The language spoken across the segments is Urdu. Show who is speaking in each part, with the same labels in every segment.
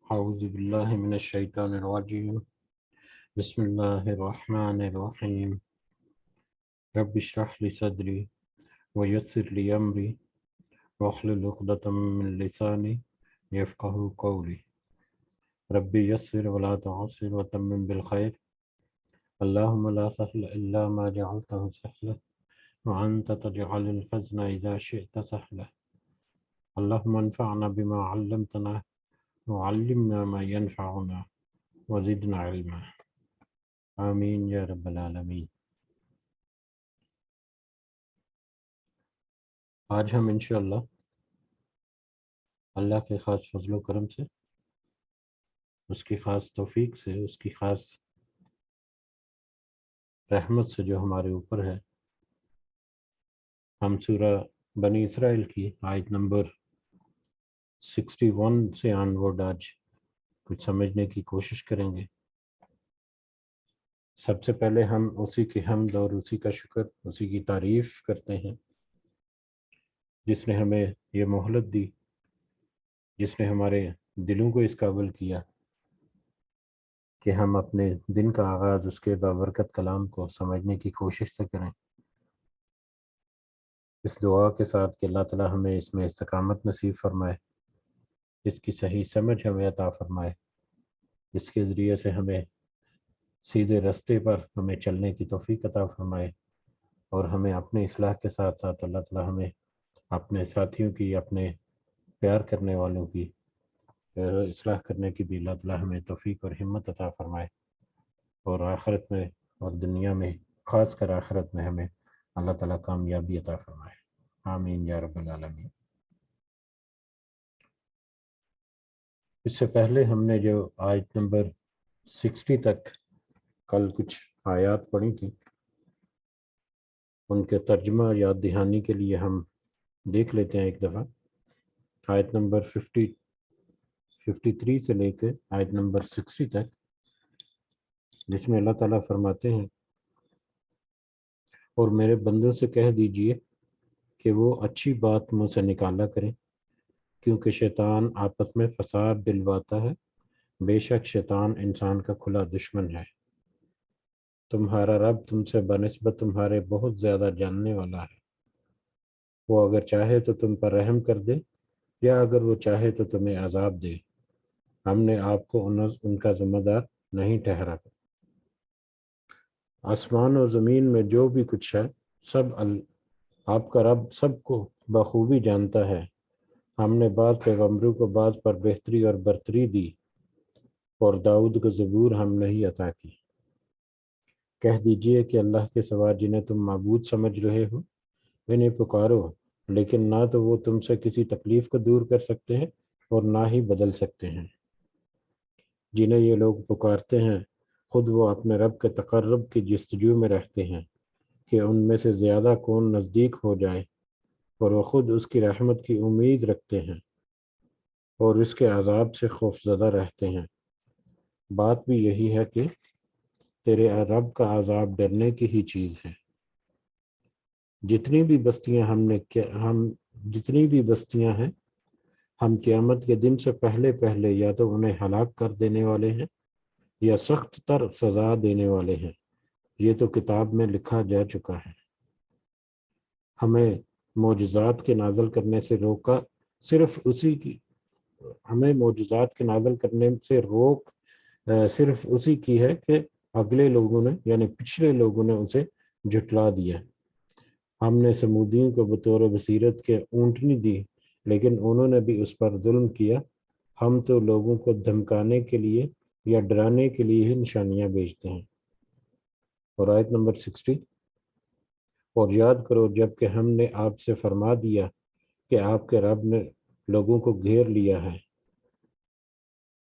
Speaker 1: اعوذ باللہ من الشیطان الرجیم بسم اللہ الرحمن الرحیم رب اشرح لی صدری ویسر لی امری واحلل عقدۃ من لسانی یفقہوا قولی رب یسر ولا تعسر وتمم بالخیر اللہم لا سہل الا ما جعلتہ سہلا وانت تجعل الحزن اذا شئت سہلا اللہم انفعنا بما علمتنا وعلمنا ما ينفعنا وزدنا علما آمین یا رب العالمین۔ آج ہم انشاءاللہ اللہ کے خاص فضل و کرم سے، اس کی خاص توفیق سے، اس کی خاص رحمت سے جو ہمارے اوپر ہے، ہم سورہ بنی اسرائیل کی آیت نمبر 61 سے آنورڈ آج کچھ سمجھنے کی کوشش کریں گے۔ سب سے پہلے ہم اسی کی حمد اور اسی کا شکر، اسی کی تعریف کرتے ہیں جس نے ہمیں یہ مہلت دی، جس نے ہمارے دلوں کو اس قابل کیا کہ ہم اپنے دن کا آغاز اس کے بابرکت کلام کو سمجھنے کی کوشش سے کریں، اس دعا کے ساتھ کہ اللہ تعالی ہمیں اس میں استقامت نصیب فرمائے، اس کی صحیح سمجھ ہمیں عطا فرمائے، اس کے ذریعے سے ہمیں سیدھے راستے پر ہمیں چلنے کی توفیق عطا فرمائے، اور ہمیں اپنے اصلاح کے ساتھ ساتھ اللہ تعالی ہمیں اپنے ساتھیوں کی، اپنے پیار کرنے والوں کی اصلاح کرنے کی بھی اللہ تعالی ہمیں توفیق اور ہمت عطا فرمائے، اور آخرت میں اور دنیا میں، خاص کر آخرت میں ہمیں اللہ تعالیٰ کامیابی عطا فرمائے، آمین یا رب العالمین۔ اس سے پہلے ہم نے جو آیت نمبر 60 تک کل کچھ آیات پڑھی تھیں، ان کے ترجمہ یاد دہانی کے لیے ہم دیکھ لیتے ہیں ایک دفعہ۔ آیت نمبر 53 سے لے کے آیت نمبر 60 تک، جس میں اللہ تعالیٰ فرماتے ہیں، اور میرے بندوں سے کہہ دیجئے کہ وہ اچھی بات منہ سے نکالا کریں، کیونکہ شیطان آپس میں فساد دلواتا ہے، بے شک شیطان انسان کا کھلا دشمن ہے۔ تمہارا رب تم سے بنسبت تمہارے بہت زیادہ جاننے والا ہے، وہ اگر چاہے تو تم پر رحم کر دے، یا اگر وہ چاہے تو تمہیں عذاب دے، ہم نے آپ کو ان کا ذمہ دار نہیں ٹھہرا۔ آسمان و زمین میں جو بھی کچھ ہے، آپ کا رب سب کو بخوبی جانتا ہے۔ ہم نے بعض پیغمبروں کو بعض پر بہتری اور برتری دی، اور داؤد کو زبور ہم نہیں عطا کی۔ کہہ دیجئے کہ اللہ کے سوا جنہیں تم معبود سمجھ رہے ہو، انہیں پکارو، لیکن نہ تو وہ تم سے کسی تکلیف کو دور کر سکتے ہیں اور نہ ہی بدل سکتے ہیں۔ جنہیں یہ لوگ پکارتے ہیں، خود وہ اپنے رب کے تقرب کی جستجو میں رہتے ہیں کہ ان میں سے زیادہ کون نزدیک ہو جائے، اور وہ خود اس کی رحمت کی امید رکھتے ہیں اور اس کے عذاب سے خوفزدہ رہتے ہیں۔ بات بھی یہی ہے کہ تیرے رب کا عذاب ڈرنے کی ہی چیز ہے۔ جتنی بھی بستیاں ہیں، ہم قیامت کے دن سے پہلے پہلے یا تو انہیں ہلاک کر دینے والے ہیں یا سخت تر سزا دینے والے ہیں، یہ تو کتاب میں لکھا جا چکا ہے۔ ہمیں معجزات کے نازل کرنے سے روکا ہمیں معجزات کے نازل کرنے سے روک صرف اسی کی ہے کہ اگلے لوگوں نے، یعنی پچھلے لوگوں نے اسے جھٹلا دیا۔ ہم نے سمودیوں کو بطور بصیرت کے اونٹنی دی، لیکن انہوں نے بھی اس پر ظلم کیا۔ ہم تو لوگوں کو دھمکانے کے لیے یا ڈرانے کے لیے ہی نشانیاں بھیجتے ہیں۔ اور آیت نمبر 60، اور یاد کرو جب کہ ہم نے آپ سے فرما دیا کہ آپ کے رب نے لوگوں کو گھیر لیا ہے،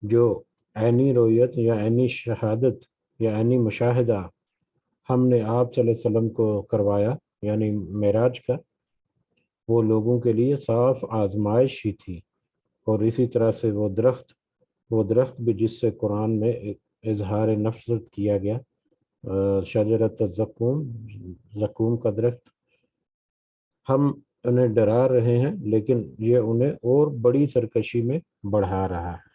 Speaker 1: جو عینی رویت یا عینی شہادت یا عینی مشاہدہ ہم نے آپ صلی اللہ علیہ وسلم کو کروایا، یعنی معراج کا، وہ لوگوں کے لیے صاف آزمائش ہی تھی۔ اور اسی طرح سے وہ درخت بھی جس سے قرآن میں اظہار نفرت کیا گیا، شجرۃ زقوم کا درخت، ہم انہیں ڈرا رہے ہیں لیکن یہ انہیں اور بڑی سرکشی میں بڑھا رہا ہے۔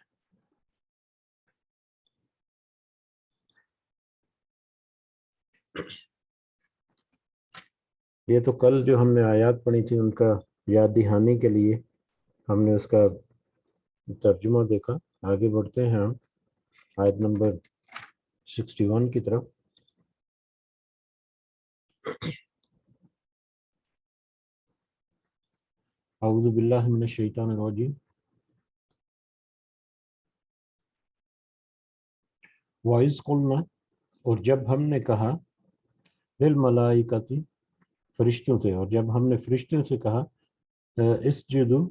Speaker 1: یہ تو کل جو ہم نے آیات پڑھی تھی ان کا یاد دہانی کے لیے ہم نے اس کا ترجمہ دیکھا. آگے بڑھتے ہیں ہم آیت نمبر 61 کی طرف. اعوذ باللہ من الشیطان الرجیم. وَإِذْ قُلْنَا، اور جب ہم نے کہا، لِلْمَلَائِكَةِ، فرشتوں سے، اور جب ہم نے فرشتوں سے کہا، اسجدوا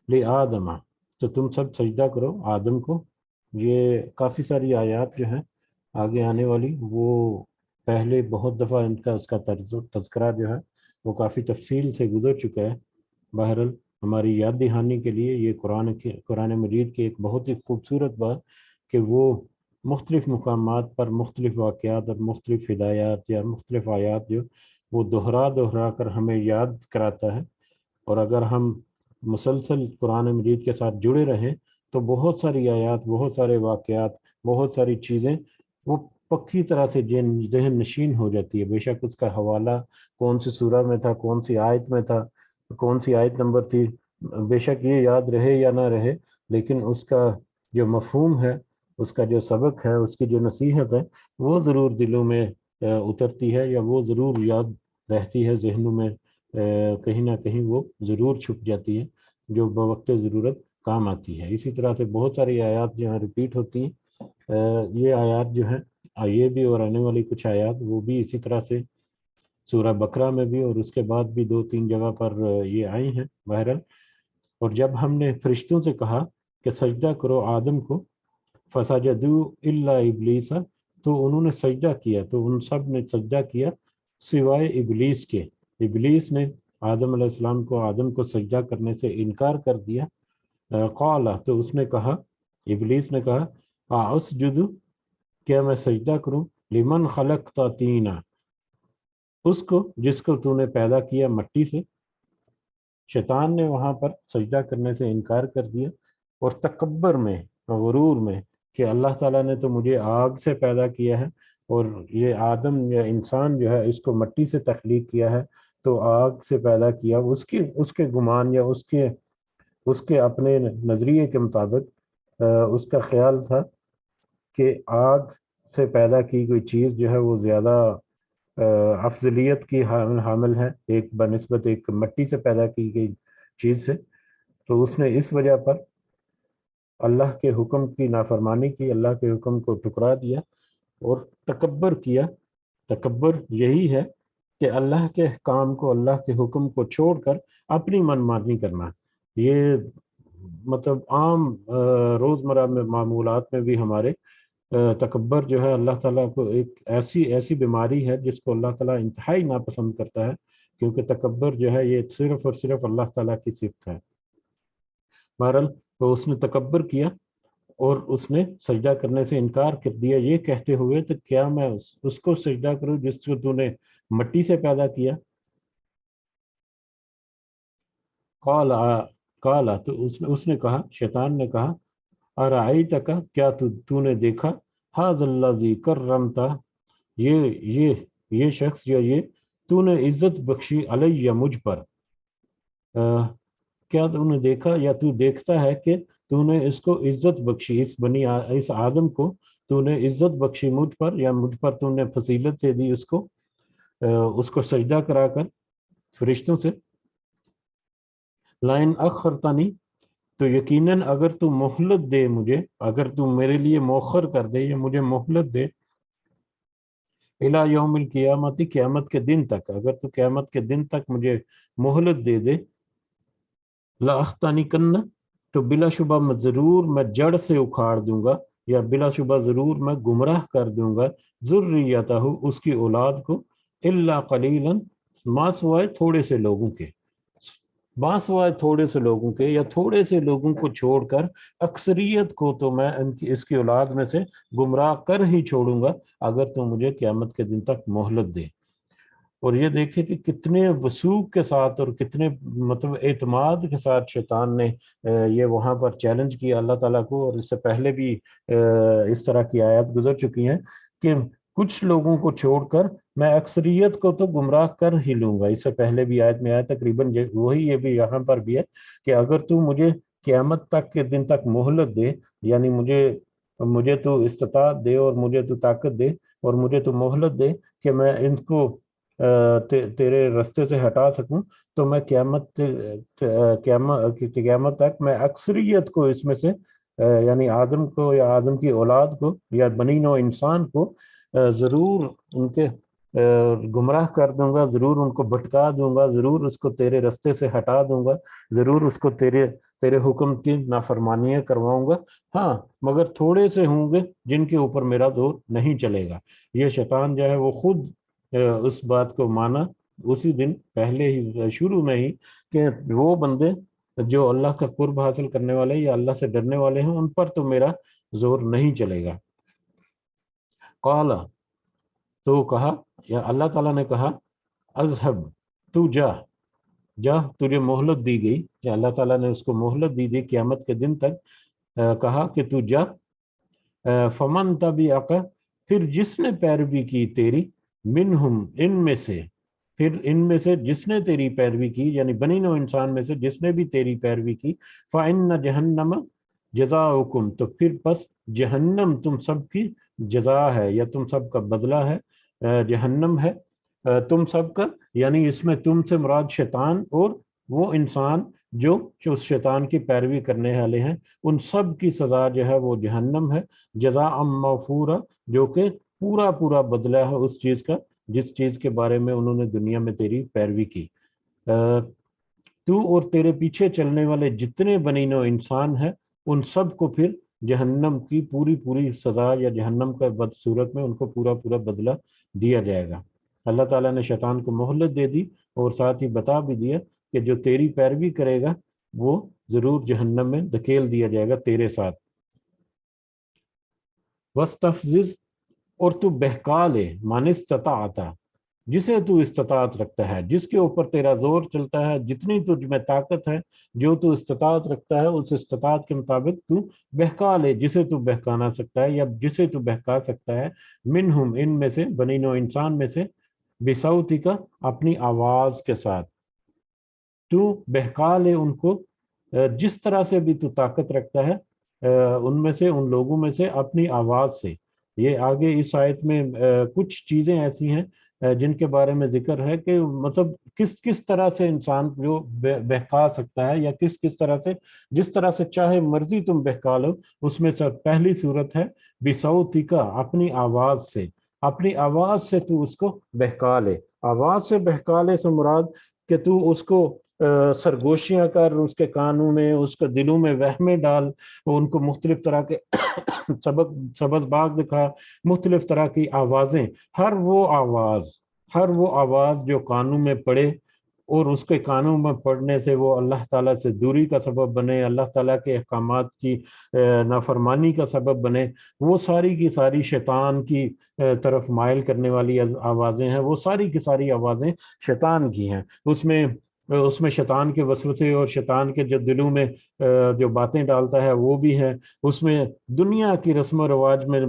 Speaker 1: لِآدَمَ، تو تم سب سجدہ کرو آدم کو. یہ کافی ساری آیات جو ہیں آگے آنے والی، وہ پہلے بہت دفعہ ان کا اس کا تذکرہ جو ہے وہ کافی تفصیل سے گزر چکا ہے. بہرحال ہماری یاد دہانی کے لیے یہ قرآن مجید کی ایک بہت ہی خوبصورت بات کہ وہ مختلف مقامات پر مختلف واقعات اور مختلف ہدایات یا مختلف آیات جو وہ دہرا کر ہمیں یاد کراتا ہے. اور اگر ہم مسلسل قرآن مجید کے ساتھ جڑے رہیں تو بہت ساری آیات، بہت سارے واقعات، بہت ساری چیزیں وہ پکی طرح سے ذہن نشین ہو جاتی ہے. بے شک اس کا حوالہ کون سی سورہ میں تھا، کون سی آیت میں تھا، کون سی آیت نمبر تھی، بے شک یہ یاد رہے یا نہ رہے، لیکن اس کا جو مفہوم ہے، اس کا جو سبق ہے، اس کی جو نصیحت ہے، وہ ضرور دلوں میں اترتی ہے، یا وہ ضرور یاد رہتی ہے ذہنوں میں، کہیں نہ کہیں وہ ضرور چھپ جاتی ہے، جو بوقت ضرورت کام آتی ہے. اسی طرح سے بہت ساری آیات جو ہیں ریپیٹ ہوتی ہیں. یہ آیات جو ہیں، یہ بھی اور آنے والی کچھ آیات وہ بھی اسی طرح سے سورہ بقرہ میں بھی اور اس کے بعد بھی 2-3 جگہ پر یہ آئی ہیں. بہرحال، اور جب ہم نے فرشتوں سے کہا کہ سجدہ کرو آدم کو، فسجدوا الا ابلیس، تو انہوں نے سجدہ کیا، تو ان سب نے سجدہ کیا سوائے ابلیس کے. ابلیس نے آدم علیہ السلام کو، آدم کو سجدہ کرنے سے انکار کر دیا. قال، تو اس نے کہا، ابلیس نے کہا، اسجد، کیا میں سجدہ کروں، لمن خلقت طینا، اس کو جس کو تو نے پیدا کیا مٹی سے. شیطان نے وہاں پر سجدہ کرنے سے انکار کر دیا، اور تکبر میں، غرور میں، کہ اللہ تعالیٰ نے تو مجھے آگ سے پیدا کیا ہے، اور یہ آدم یا انسان جو ہے اس کو مٹی سے تخلیق کیا ہے، تو آگ سے پیدا کیا. اس کے گمان یا اس کے اپنے نظریے کے مطابق اس کا خیال تھا کہ آگ سے پیدا کی کوئی چیز جو ہے وہ زیادہ افضلیت کی حامل ہے ایک بنسبت ایک مٹی سے پیدا کی گئی چیز سے. تو اس نے اس وجہ پر اللہ کے حکم کی نافرمانی کی، اللہ کے حکم کو ٹھکرا دیا اور تکبر کیا. تکبر یہی ہے کہ اللہ کے کام کو، اللہ کے حکم کو چھوڑ کر اپنی من مانی کرنا. یہ مطلب عام روزمرہ میں معمولات میں بھی ہمارے تکبر جو ہے اللہ تعالیٰ کو ایک ایسی بیماری ہے جس کو اللہ تعالیٰ انتہائی ناپسند کرتا ہے، کیونکہ تکبر جو ہے یہ صرف اور صرف اللہ تعالیٰ کی صفت ہے. بہرحال تو اس نے تکبر کیا اور اس نے سجدہ کرنے سے انکار کر دیا، یہ کہتے ہوئے تو کیا میں اس کو سجدہ کروں جس کو تو نے مٹی سے پیدا کیا. قال، تو اس نے کہا، شیطان نے کہا، ارائیتک، کیا تو نے دیکھا، ھذا الذی کرمتا، یہ شخص یا یہ تو نے عزت بخشی علیہ، مجھ پر. کیا تو نے دیکھا یا تو دیکھتا ہے کہ تو نے اس کو عزت بخشی، اس آدم کو تو نے عزت بخشی مجھ پر، یا مجھ پر تو نے فضیلت سے دی اس کو سجدہ کرا کر فرشتوں سے. لائن اخرتنی، تو یقیناً اگر تو مہلت دے مجھے، اگر تو میرے لیے مؤخر کر دے یا مجھے مہلت دے، الی یوم القیامت، قیامت کے دن تک، اگر تو قیامت کے دن تک مجھے مہلت دے دے، لَأَخْتَنِكَنَّ، تو بلا شبہ میں ضرور میں جڑ سے اکھاڑ دوں گا، یا بلا شبہ ضرور میں گمراہ کر دوں گا، ذریتہ، اس کی اولاد کو، الا قلیلا، ما سوائے تھوڑے سے لوگوں کے، سوائے تھوڑے سے لوگوں کے، یا تھوڑے سے لوگوں کو چھوڑ کر اکثریت کو تو میں اس کی اولاد میں سے گمراہ کر ہی چھوڑوں گا اگر تو مجھے قیامت کے دن تک مہلت دے. اور یہ دیکھیں کہ کتنے وثوق کے ساتھ اور کتنے مطلب اعتماد کے ساتھ شیطان نے یہ وہاں پر چیلنج کیا اللہ تعالیٰ کو. اور اس سے پہلے بھی اس طرح کی آیات گزر چکی ہیں کہ کچھ لوگوں کو چھوڑ کر میں اکثریت کو تو گمراہ کر ہی لوں گا. اس سے پہلے بھی آیت میں آیا تقریباً وہی یہ بھی یہاں پر بھی ہے کہ اگر تو مجھے قیامت تک کے دن تک مہلت دے، یعنی مجھے تو استطاعت دے اور مجھے تو طاقت دے اور مجھے تو مہلت دے کہ میں ان کو تیرے رستے سے ہٹا سکوں، تو میں قیامت تک میں اکثریت کو اس میں سے یعنی آدم کو یا آدم کی اولاد کو یا بنی نوع انسان کو ضرور ان کے گمراہ کر دوں گا، ضرور ان کو بھٹکا دوں گا، ضرور اس کو تیرے رستے سے ہٹا دوں گا، ضرور اس کو تیرے حکم کی نافرمانیاں کرواؤں گا. ہاں مگر تھوڑے سے ہوں گے جن کے اوپر میرا زور نہیں چلے گا. یہ شیطان جو ہے وہ خود اس بات کو مانا اسی دن پہلے ہی شروع میں ہی کہ وہ بندے جو اللہ کا قرب حاصل کرنے والے یا اللہ سے ڈرنے والے ہیں ان پر تو میرا زور نہیں چلے گا. قال، تو کہا یا اللہ تعالیٰ نے کہا اذهب، تو جا تجھے مہلت دی گئی، یا اللہ تعالیٰ نے اس کو مہلت دی دی قیامت کے دن تک. کہا کہ تو جا. فمن تبعک، پھر جس نے پیروی کی تیری، منہم ان میں سے، پھر ان میں سے جس نے تیری پیروی کی یعنی بنی نوع انسان میں سے جس نے بھی تیری پیروی کی، فإن جہنم جزاؤکم، تو پھر پس جہنم تم سب کی جزا ہے یا تم سب کا بدلہ ہے. جہنم ہے تم سب کا، یعنی اس میں تم سے مراد شیطان اور وہ انسان جو اس شیطان کی پیروی کرنے والے ہیں، ان سب کی سزا جو ہے وہ جہنم ہے. جزاء موفورا، جو کہ پورا پورا بدلہ ہے اس چیز کا جس چیز کے بارے میں انہوں نے دنیا میں تیری پیروی کی. تو اور تیرے پیچھے چلنے والے جتنے بنی نوع انسان ہیں ان سب کو پھر جہنم کی پوری پوری سزا یا جہنم کا بدصورت میں ان کو پورا پورا بدلہ دیا جائے گا. اللہ تعالیٰ نے شیطان کو مہلت دے دی اور ساتھ ہی بتا بھی دیا کہ جو تیری پیروی کرے گا وہ ضرور جہنم میں دھکیل دیا جائے گا تیرے ساتھ. وَاسْتَفْزِزْ، اور تو بہکا لے، مَنِ اسْتَطَعْتَ، جسے تو استطاعت رکھتا ہے، جس کے اوپر تیرا زور چلتا ہے، جتنی تجھ میں طاقت ہے، جو تو استطاعت رکھتا ہے اس استطاعت کے مطابق تو بہکا لے جسے تو بہکانا سکتا ہے یا جسے تو بہکا سکتا ہے. منہم، ان میں سے، بنی نوع انسان میں سے، بصوتی کا، اپنی آواز کے ساتھ. تو بہکا لے ان کو جس طرح سے بھی تو طاقت رکھتا ہے ان میں سے، ان لوگوں میں سے اپنی آواز سے. یہ آگے اس آیت میں کچھ چیزیں ایسی ہیں جن کے بارے میں ذکر ہے کہ مطلب کس طرح سے انسان جو بہکا سکتا ہے یا کس طرح سے، جس طرح سے چاہے مرضی تم بہکا لو. اس میں پہلی صورت ہے بصوتی کا، اپنی آواز سے. اپنی آواز سے تو اس کو بہکا لے. آواز سے بہکا لے سے مراد کہ تو اس کو سرگوشیاں کر، اس کے کانوں میں، اس کے دلوں میں وہمیں ڈال، ان کو مختلف طرح کے سبز باغ دکھا، مختلف طرح کی آوازیں. ہر وہ آواز جو کانوں میں پڑے اور اس کے کانوں میں پڑنے سے وہ اللہ تعالیٰ سے دوری کا سبب بنے، اللہ تعالیٰ کے احکامات کی نافرمانی کا سبب بنے، وہ ساری کی ساری شیطان کی طرف مائل کرنے والی آوازیں ہیں. وہ ساری کی ساری آوازیں شیطان کی ہیں. اس میں شیطان کے وسوسے اور شیطان کے جو دلوں میں جو باتیں ڈالتا ہے وہ بھی ہیں. اس میں دنیا کی رسم و رواج میں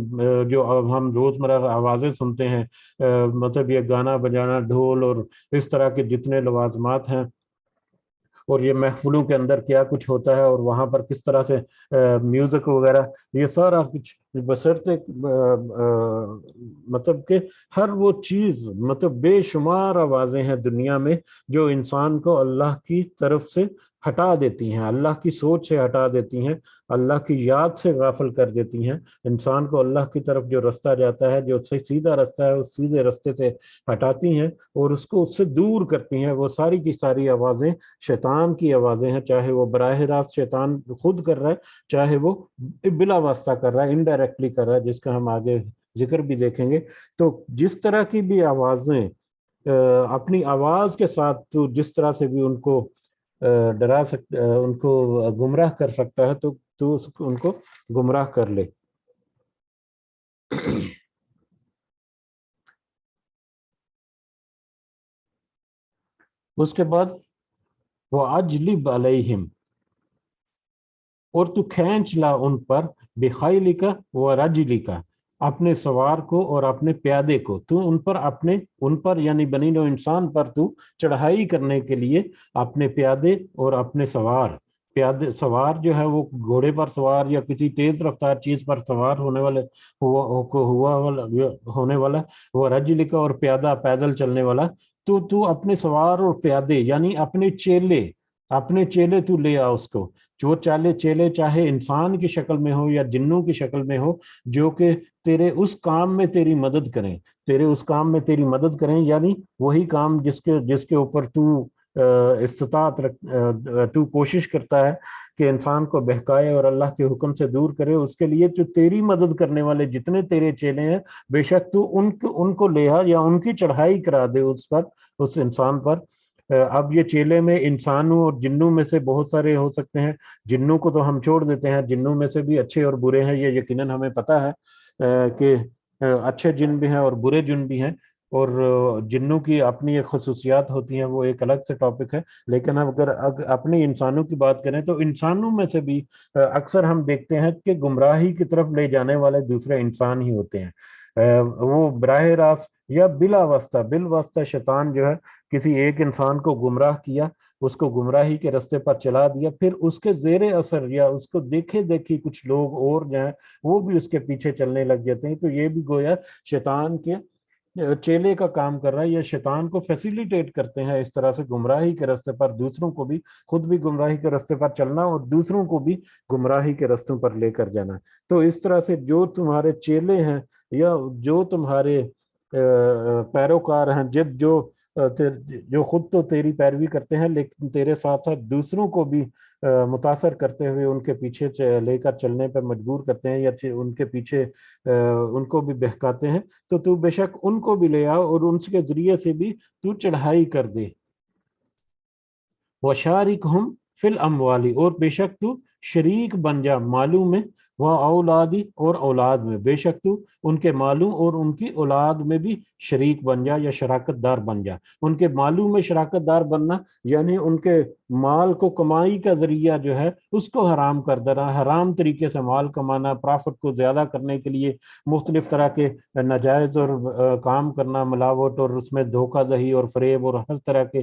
Speaker 1: جو ہم روزمرہ آوازیں سنتے ہیں، مطلب یہ گانا بجانا، ڈھول اور اس طرح کے جتنے لوازمات ہیں، اور یہ محفلوں کے اندر کیا کچھ ہوتا ہے اور وہاں پر کس طرح سے میوزک وغیرہ، یہ سارا کچھ بشرطے مطلب کہ ہر وہ چیز، مطلب بے شمار آوازیں ہیں دنیا میں جو انسان کو اللہ کی طرف سے ہٹا دیتی ہیں، اللہ کی سوچ سے ہٹا دیتی ہیں، اللہ کی یاد سے غافل کر دیتی ہیں. انسان کو اللہ کی طرف جو رستہ جاتا ہے، جو سیدھا رستہ ہے، اس سیدھے رستے سے ہٹاتی ہیں اور اس کو اس سے دور کرتی ہیں. وہ ساری کی ساری آوازیں شیطان کی آوازیں ہیں، چاہے وہ براہ راست شیطان خود کر رہا ہے، چاہے وہ بلا واسطہ کر رہا ہے، انڈائریکٹلی کر رہا ہے، جس کا ہم آگے ذکر بھی دیکھیں گے. تو جس طرح کی بھی آوازیں اپنی آواز کے ساتھ تو جس طرح سے بھی ان کو ڈرا سکتا، ان کو گمراہ کر سکتا ہے، تو ان کو گمراہ کر لے. اس کے بعد وَأَجْلِبْ عَلَيْهِمْ، اور تو کھینچ لا ان پر، بِخَيْلِكَ وَرَجْلِكَ، اپنے سوار کو اور اپنے پیادے کو، تو ان پر یعنی بنی نوع انسان پر تو چڑھائی کرنے کے لیے اپنے پیادے اور اپنے سوار، پیادے سوار جو ہے وہ گھوڑے پر سوار یا کسی تیز رفتار چیز پر سوار ہونے والا وہ رجل کا، اور پیادہ پیدل چلنے والا، تو اپنے سوار اور پیادے یعنی اپنے چیلے تو لے آ اس کو، جو چیلے چاہے انسان کی شکل میں ہو یا جنوں کی شکل میں ہو، جو کہ تیرے اس کام میں تیری مدد کریں، یعنی وہی کام جس کے اوپر تو استطاعت تو کوشش کرتا ہے کہ انسان کو بہکائے اور اللہ کے حکم سے دور کرے، اس کے لیے جو تیری مدد کرنے والے جتنے تیرے چیلے ہیں، بے شک تو ان کو لے آ یا ان کی چڑھائی کرا دے اس انسان پر۔ اب یہ چیلے میں انسانوں اور جنوں میں سے بہت سارے ہو سکتے ہیں، جنوں کو تو ہم چھوڑ دیتے ہیں، جنوں میں سے بھی اچھے اور برے ہیں، یہ یقیناً ہمیں پتہ ہے کہ اچھے جن بھی ہیں اور برے جن بھی ہیں، اور جنوں کی اپنی ایک خصوصیات ہوتی ہیں، وہ ایک الگ سے ٹاپک ہے۔ لیکن اگر اپنے انسانوں کی بات کریں تو انسانوں میں سے بھی اکثر ہم دیکھتے ہیں کہ گمراہی کی طرف لے جانے والے دوسرے انسان ہی ہوتے ہیں۔ وہ براہ راست یا بالواسطہ شیطان جو ہے کسی ایک انسان کو گمراہ کیا، اس کو گمراہی کے رستے پر چلا دیا، پھر اس کے زیر اثر یا اس کو دیکھے کچھ لوگ اور جو ہیں وہ بھی اس کے پیچھے چلنے لگ جاتے ہیں، تو یہ بھی گویا شیطان کے چیلے کا کام کر رہا ہے، یا شیطان کو فیسیلیٹیٹ کرتے ہیں اس طرح سے گمراہی کے رستے پر دوسروں کو بھی، خود بھی گمراہی کے رستے پر چلنا اور دوسروں کو بھی گمراہی کے رستوں پر لے کر جانا۔ تو اس طرح سے جو تمہارے چیلے ہیں یا جو تمہارے پیروکار ہیں، جو خود تو تیری پیروی کرتے ہیں لیکن تیرے ساتھ ساتھ دوسروں کو بھی متاثر کرتے ہوئے ان کے پیچھے لے کر چلنے پر مجبور کرتے ہیں، یا ان کے پیچھے ان کو بھی بہکاتے ہیں، تو بے شک ان کو بھی لے آؤ اور ان کے ذریعے سے بھی تو چڑھائی کر دے۔ وَشَارِكْهُمْ فِي الْأَمْوَالِ، اور بے شک تو شریک بن جا مالوں میں، وَأَوْلَادِ، اور اولاد میں، بے شک تو ان کے مالوں اور ان کی اولاد میں بھی شریک بن جا یا شراکت دار بن جا۔ ان کے مالوں میں شراکت دار بننا یعنی ان کے مال کو کمائی کا ذریعہ جو ہے اس کو حرام کر دینا، حرام طریقے سے مال کمانا، پرافٹ کو زیادہ کرنے کے لیے مختلف طرح کے ناجائز اور کام کرنا، ملاوٹ اور اس میں دھوکہ دہی اور فریب اور ہر طرح کے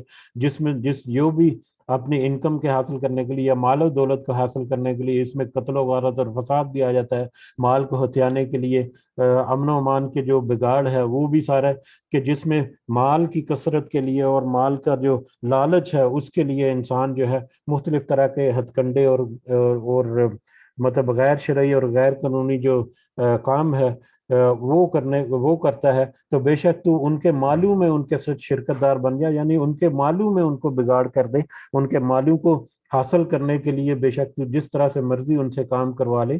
Speaker 1: جو بھی اپنی انکم کے حاصل کرنے کے لیے یا مال و دولت کو حاصل کرنے کے لیے، اس میں قتل و غارت اور فساد بھی آ جاتا ہے، مال کو ہتھیانے کے لیے امن و امان کے جو بگاڑ ہے وہ بھی سارا ہے، کہ جس میں مال کی کثرت کے لیے اور مال کا جو لالچ ہے اس کے لیے انسان جو ہے مختلف طرح کے ہتھ کنڈے اور مطلب غیر شرعی اور غیر قانونی جو کام ہے وہ کرتا ہے، تو بے شک تو ان کے مالوں میں ان کے ساتھ شرکت دار بن جا، یعنی ان کے مالوں میں ان کو بگاڑ کر دے، ان کے مالوں کو حاصل کرنے کے لیے بے شک تو جس طرح سے مرضی ان سے کام کروا لے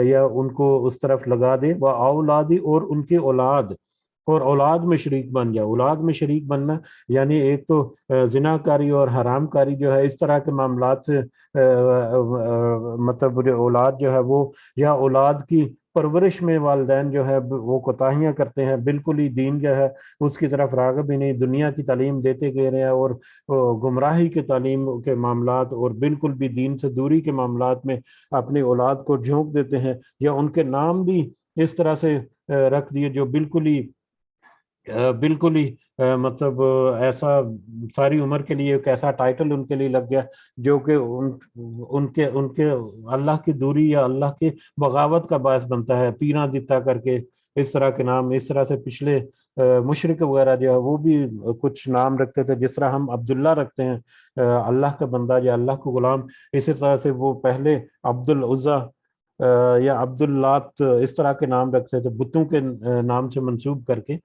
Speaker 1: یا ان کو اس طرف لگا دے۔ وہ اولادی، اور ان کی اولاد، اور اولاد میں شریک بن جا۔ اولاد میں شریک بننا یعنی ایک تو زنا کاری اور حرام کاری جو ہے، اس طرح کے معاملات سے مطلب اولاد جو ہے وہ، یا اولاد کی پرورش میں والدین جو ہے وہ کوتاہیاں کرتے ہیں، بالکل ہی دین جو ہے اس کی طرف راغب ہی نہیں، دنیا کی تعلیم دیتے گئے رہے ہیں اور گمراہی کے تعلیم کے معاملات اور بالکل بھی دین سے دوری کے معاملات میں اپنی اولاد کو جھونک دیتے ہیں، یا ان کے نام بھی اس طرح سے رکھ دیے جو بالکل ہی مطلب ایسا ساری عمر کے لیے ایک ایسا ٹائٹل ان کے لیے لگ گیا جو کہ ان کے اللہ کی دوری یا اللہ کے بغاوت کا باعث بنتا ہے، پیرا دتا کر کے اس طرح کے نام، اس طرح سے پچھلے مشرک وغیرہ جو ہے وہ بھی کچھ نام رکھتے تھے، جس طرح ہم عبداللہ رکھتے ہیں اللہ کا بندہ یا اللہ کو غلام، اسی طرح سے وہ پہلے عبد العزیٰ یا عبد اللات اس طرح کے نام رکھتے تھے بتوں کے نام سے منسوب کر کے۔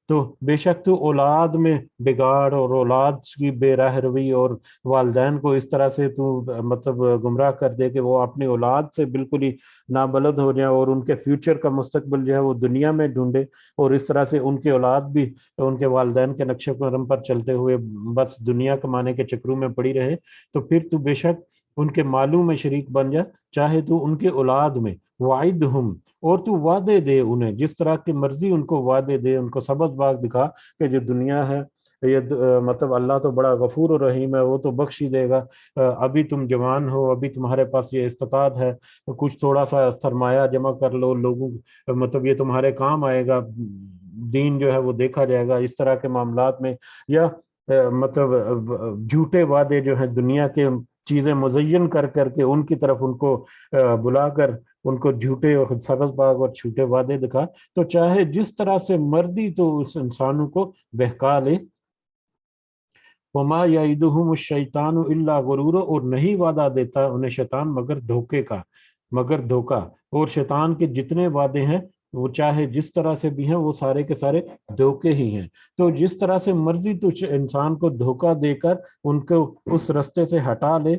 Speaker 1: تو بے شک تو اولاد میں بگاڑ اور اولاد کی بے راہ روی اور والدین کو اس طرح سے تو مطلب گمراہ کر دے کہ وہ اپنی اولاد سے بالکل ہی نابلد ہو جائیں اور ان کے فیوچر کا مستقبل جو ہے وہ دنیا میں ڈھونڈے، اور اس طرح سے ان کی اولاد بھی ان کے والدین کے نقش قدم پر چلتے ہوئے بس دنیا کمانے کے چکروں میں پڑی رہے، تو پھر تو بے شک ان کے مالوں میں شریک بن جا، چاہے تو ان کے اولاد میں، وعدہم، اور تو وعدے دے انہیں جس طرح کی مرضی، ان کو وعدے دے، ان کو سبز باغ دکھا کہ جو دنیا ہے یہ مطلب اللہ تو بڑا غفور و رحیم ہے، وہ تو بخش ہی دے گا، ابھی تم جوان ہو، ابھی تمہارے پاس یہ استطاعت ہے، کچھ تھوڑا سا سرمایہ جمع کر لو، لوگوں مطلب یہ تمہارے کام آئے گا، دین جو ہے وہ دیکھا جائے گا، اس طرح کے معاملات میں، یا مطلب جھوٹے وعدے جو ہیں دنیا کے چیزیں مزین کر کر کے ان کی طرف ان کو بلا کر ان کو جھوٹے اور سبز باغ اور جھوٹے وعدے دکھا، تو چاہے جس طرح سے مردی تو اس انسانوں کو بہکا لے، وما یعدہم الشیطان الا غرور، اور نہیں وعدہ دیتا انہیں شیطان مگر دھوکے کا، مگر دھوکا، اور شیطان کے جتنے وعدے ہیں وہ چاہے جس طرح سے بھی ہیں وہ سارے کے سارے دھوکے ہی ہیں۔ تو جس طرح سے مرضی تو انسان کو دھوکا دے کر ان کو اس رستے سے ہٹا لے،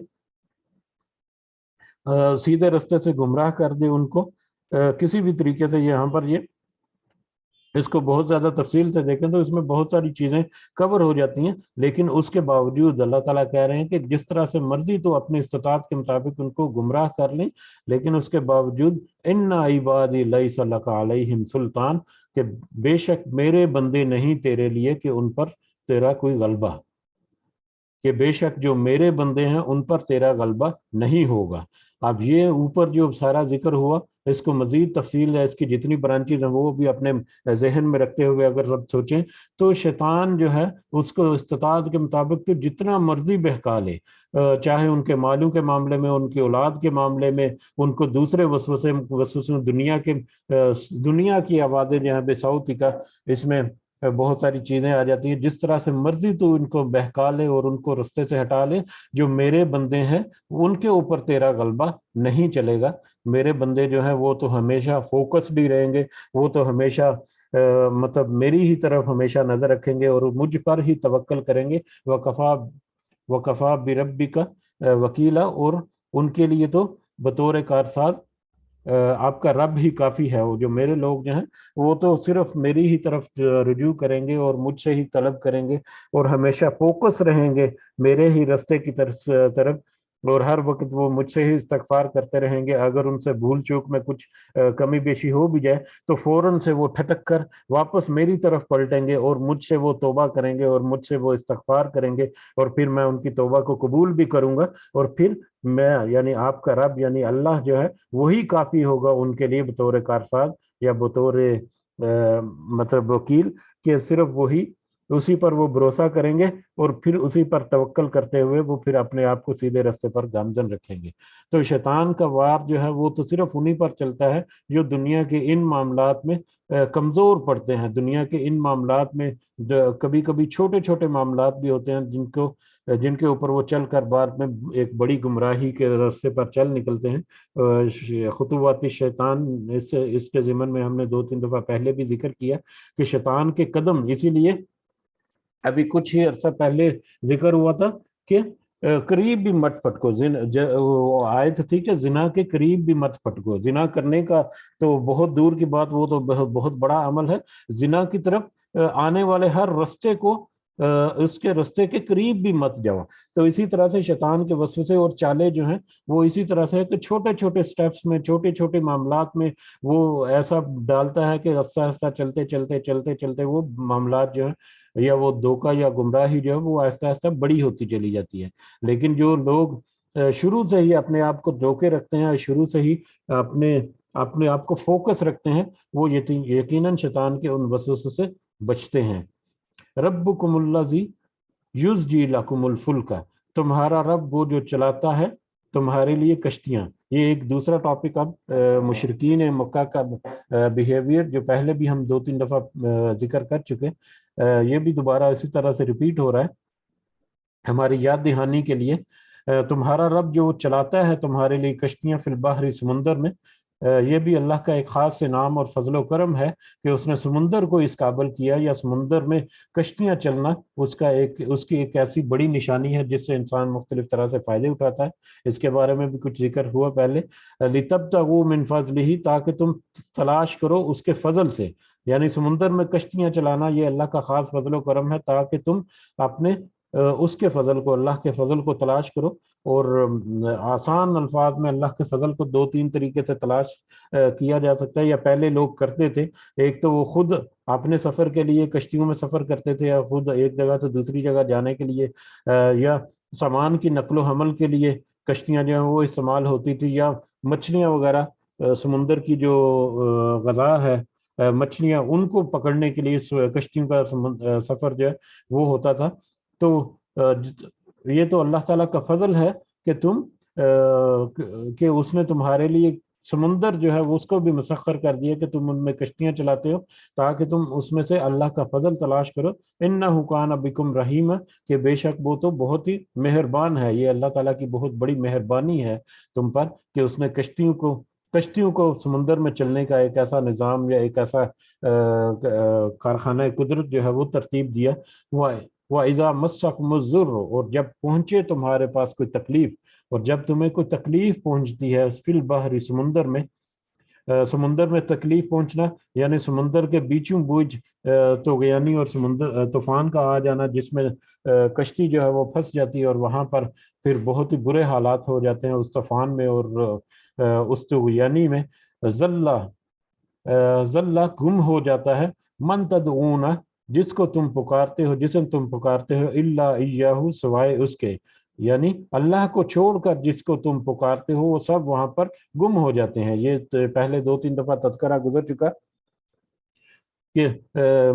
Speaker 1: سیدھے رستے سے گمراہ کر دے ان کو کسی بھی طریقے سے، یہاں پر یہ اس کو بہت زیادہ تفصیل سے دیکھیں تو اس میں بہت ساری چیزیں کور ہو جاتی ہیں، لیکن اس کے باوجود اللہ تعالیٰ کہہ رہے ہیں کہ جس طرح سے مرضی تو اپنی استطاعت کے مطابق ان کو گمراہ کر لیں، لیکن اس کے باوجود ان عبادی لیس لک علیہم سلطان، کہ بے شک میرے بندے نہیں تیرے لیے کہ ان پر تیرا کوئی غلبہ، کہ بے شک جو میرے بندے ہیں ان پر تیرا غلبہ نہیں ہوگا۔ اب یہ اوپر جو سارا ذکر ہوا، اس کو مزید تفصیل ہے، اس کی جتنی برانچیز ہیں وہ بھی اپنے ذہن میں رکھتے ہوئے اگر سب سوچیں تو شیطان جو ہے اس کو استطاعت کے مطابق تو جتنا مرضی بہکا لے، چاہے ان کے مالوں کے معاملے میں، ان کی اولاد کے معاملے میں، ان کو دوسرے وسوسے دنیا کی آوازیں جہاں بے صوتی کا، اس میں بہت ساری چیزیں آ جاتی ہیں، جس طرح سے مرضی تو ان کو بہکا لے اور ان کو رستے سے ہٹا لے، جو میرے بندے ہیں ان کے اوپر تیرا غلبہ نہیں چلے گا۔ میرے بندے جو ہیں وہ تو ہمیشہ فوکسڈ ہی رہیں گے، وہ تو ہمیشہ مطلب میری ہی طرف ہمیشہ نظر رکھیں گے اور مجھ پر ہی توکل کریں گے، وکفا بربک وکیلا، اور ان کے لیے تو بطور کارساز آپ کا رب ہی کافی ہے۔ وہ جو میرے لوگ جو ہیں وہ تو صرف میری ہی طرف رجوع کریں گے اور مجھ سے ہی طلب کریں گے اور ہمیشہ فوکس رہیں گے میرے ہی رستے کی طرف، اور ہر وقت وہ مجھ سے ہی استغفار کرتے رہیں گے۔ اگر ان سے بھول چوک میں کچھ کمی بیشی ہو بھی جائے تو فوراً سے وہ ٹھٹک کر واپس میری طرف پلٹیں گے اور مجھ سے وہ توبہ کریں گے اور مجھ سے وہ استغفار کریں گے، اور پھر میں ان کی توبہ کو قبول بھی کروں گا، اور پھر میں یعنی آپ کا رب یعنی اللہ جو ہے وہی کافی ہوگا ان کے لیے بطور کارساز یا بطور مطلب وکیل، کہ صرف وہی، اسی پر وہ بھروسہ کریں گے اور پھر اسی پر توکل کرتے ہوئے وہ پھر اپنے آپ کو سیدھے رستے پر گامزن رکھیں گے۔ تو شیطان کا وار جو ہے وہ تو صرف انہی پر چلتا ہے جو دنیا کے ان معاملات میں کمزور پڑتے ہیں، دنیا کے ان معاملات میں کبھی کبھی چھوٹے چھوٹے معاملات بھی ہوتے ہیں جن کے اوپر وہ چل کر بعد میں ایک بڑی گمراہی کے راستے پر چل نکلتے ہیں۔ خطوات شیطان، اس کے ضمن میں ہم نے 2-3 دفعہ پہلے بھی ذکر کیا کہ شیطان کے قدم، اسی لیے ابھی کچھ ہی عرصہ پہلے ذکر ہوا تھا کہ قریب بھی مت پھٹکو، آیت تھی کہ زنا کے قریب بھی مت پھٹکو، زنا کرنے کا تو بہت دور کی بات، وہ تو بہت بڑا عمل ہے، زنا کی طرف آنے والے ہر رستے کو اس کے رستے کے قریب بھی مت جاؤ۔ تو اسی طرح سے شیطان کے وسوسے اور چالیں جو ہیں وہ اسی طرح سے ہے کہ چھوٹے چھوٹے سٹیپس میں، چھوٹے چھوٹے معاملات میں وہ ایسا ڈالتا ہے کہ آہستہ آہستہ چلتے وہ معاملات جو ہیں یا وہ دھوکہ یا گمراہی جو ہے وہ آہستہ آہستہ بڑی ہوتی چلی جاتی ہے۔ لیکن جو لوگ شروع سے ہی اپنے آپ کو روکے رکھتے ہیں، شروع سے ہی اپنے آپ کو فوکس رکھتے ہیں، وہ یقیناً شیطان کے ان وسوسوں سے بچتے ہیں۔ ربکم الذی یزجی لکم الفلک، تمہارا رب وہ جو چلاتا ہے تمہارے لیے کشتیاں۔ یہ ایک دوسرا ٹاپک اب مشرکین مکہ کا بیہیویئر جو پہلے بھی ہم 2-3 دفعہ ذکر کر چکے، یہ بھی دوبارہ اسی طرح سے ریپیٹ ہو رہا ہے ہماری یاد دہانی کے لیے۔ تمہارا رب جو چلاتا ہے تمہارے لیے کشتیاں فی البحر، سمندر میں، یہ بھی اللہ کا ایک خاص انعام اور فضل و کرم ہے کہ اس نے سمندر کو اس قابل کیا، یا سمندر میں کشتیاں چلنا اس کی ایک ایسی بڑی نشانی ہے جس سے انسان مختلف طرح سے فائدے اٹھاتا ہے۔ اس کے بارے میں بھی کچھ ذکر ہوا پہلے، لِتَبْتَغُوا مِنْ فَضْلِهِ، تاکہ تم تلاش کرو اس کے فضل سے، یعنی سمندر میں کشتیاں چلانا یہ اللہ کا خاص فضل و کرم ہے تاکہ تم اپنے اس کے فضل کو، اللہ کے فضل کو تلاش کرو. اور آسان الفاظ میں اللہ کے فضل کو دو تین طریقے سے تلاش کیا جا سکتا ہے، یا پہلے لوگ کرتے تھے. ایک تو وہ خود اپنے سفر کے لیے کشتیوں میں سفر کرتے تھے، یا خود ایک جگہ سے دوسری جگہ جانے کے لیے، یا سامان کی نقل و حمل کے لیے کشتیاں جو ہیں وہ استعمال ہوتی تھی، یا مچھلیاں وغیرہ سمندر کی جو غذا ہے مچھلیاں، ان کو پکڑنے کے لیے کشتیوں کا سفر جو ہے وہ ہوتا تھا. تو یہ تو اللہ تعالیٰ کا فضل ہے کہ کہ اس نے تمہارے لیے سمندر جو ہے اس کو بھی مسخر کر دیا کہ تم ان میں کشتیاں چلاتے ہو، تاکہ تم اس میں سے اللہ کا فضل تلاش کرو. انہ کان بکم رحیم، کہ بے شک وہ تو بہت ہی مہربان ہے. یہ اللہ تعالیٰ کی بہت بڑی مہربانی ہے تم پر کہ اس نے کشتیوں کو سمندر میں چلنے کا ایک ایسا نظام یا ایک ایسا کارخانہ قدرت جو ہے وہ ترتیب دیا. وَإِذَا مَسَّكُمُ الضُّرُّ، اور جب پہنچے تمہارے پاس کوئی تکلیف، اور جب تمہیں کوئی تکلیف پہنچتی ہے فی البحر، سمندر میں تکلیف پہنچنا یعنی سمندر کے بیچوں بوجھ طغیانی اور سمندر طوفان کا آ جانا، جس میں کشتی جو ہے وہ پھنس جاتی ہے، اور وہاں پر پھر بہت ہی برے حالات ہو جاتے ہیں اس طوفان میں اور اس طغیانی میں. ذلہ گم ہو جاتا ہے، من تدعون، جس کو تم پکارتے ہو، جسے تم پکارتے ہو، الا ایاہ، سوائے اس کے، یعنی اللہ کو چھوڑ کر جس کو تم پکارتے ہو وہ سب وہاں پر گم ہو جاتے ہیں. یہ پہلے دو تین دفعہ تذکرہ گزر چکا کہ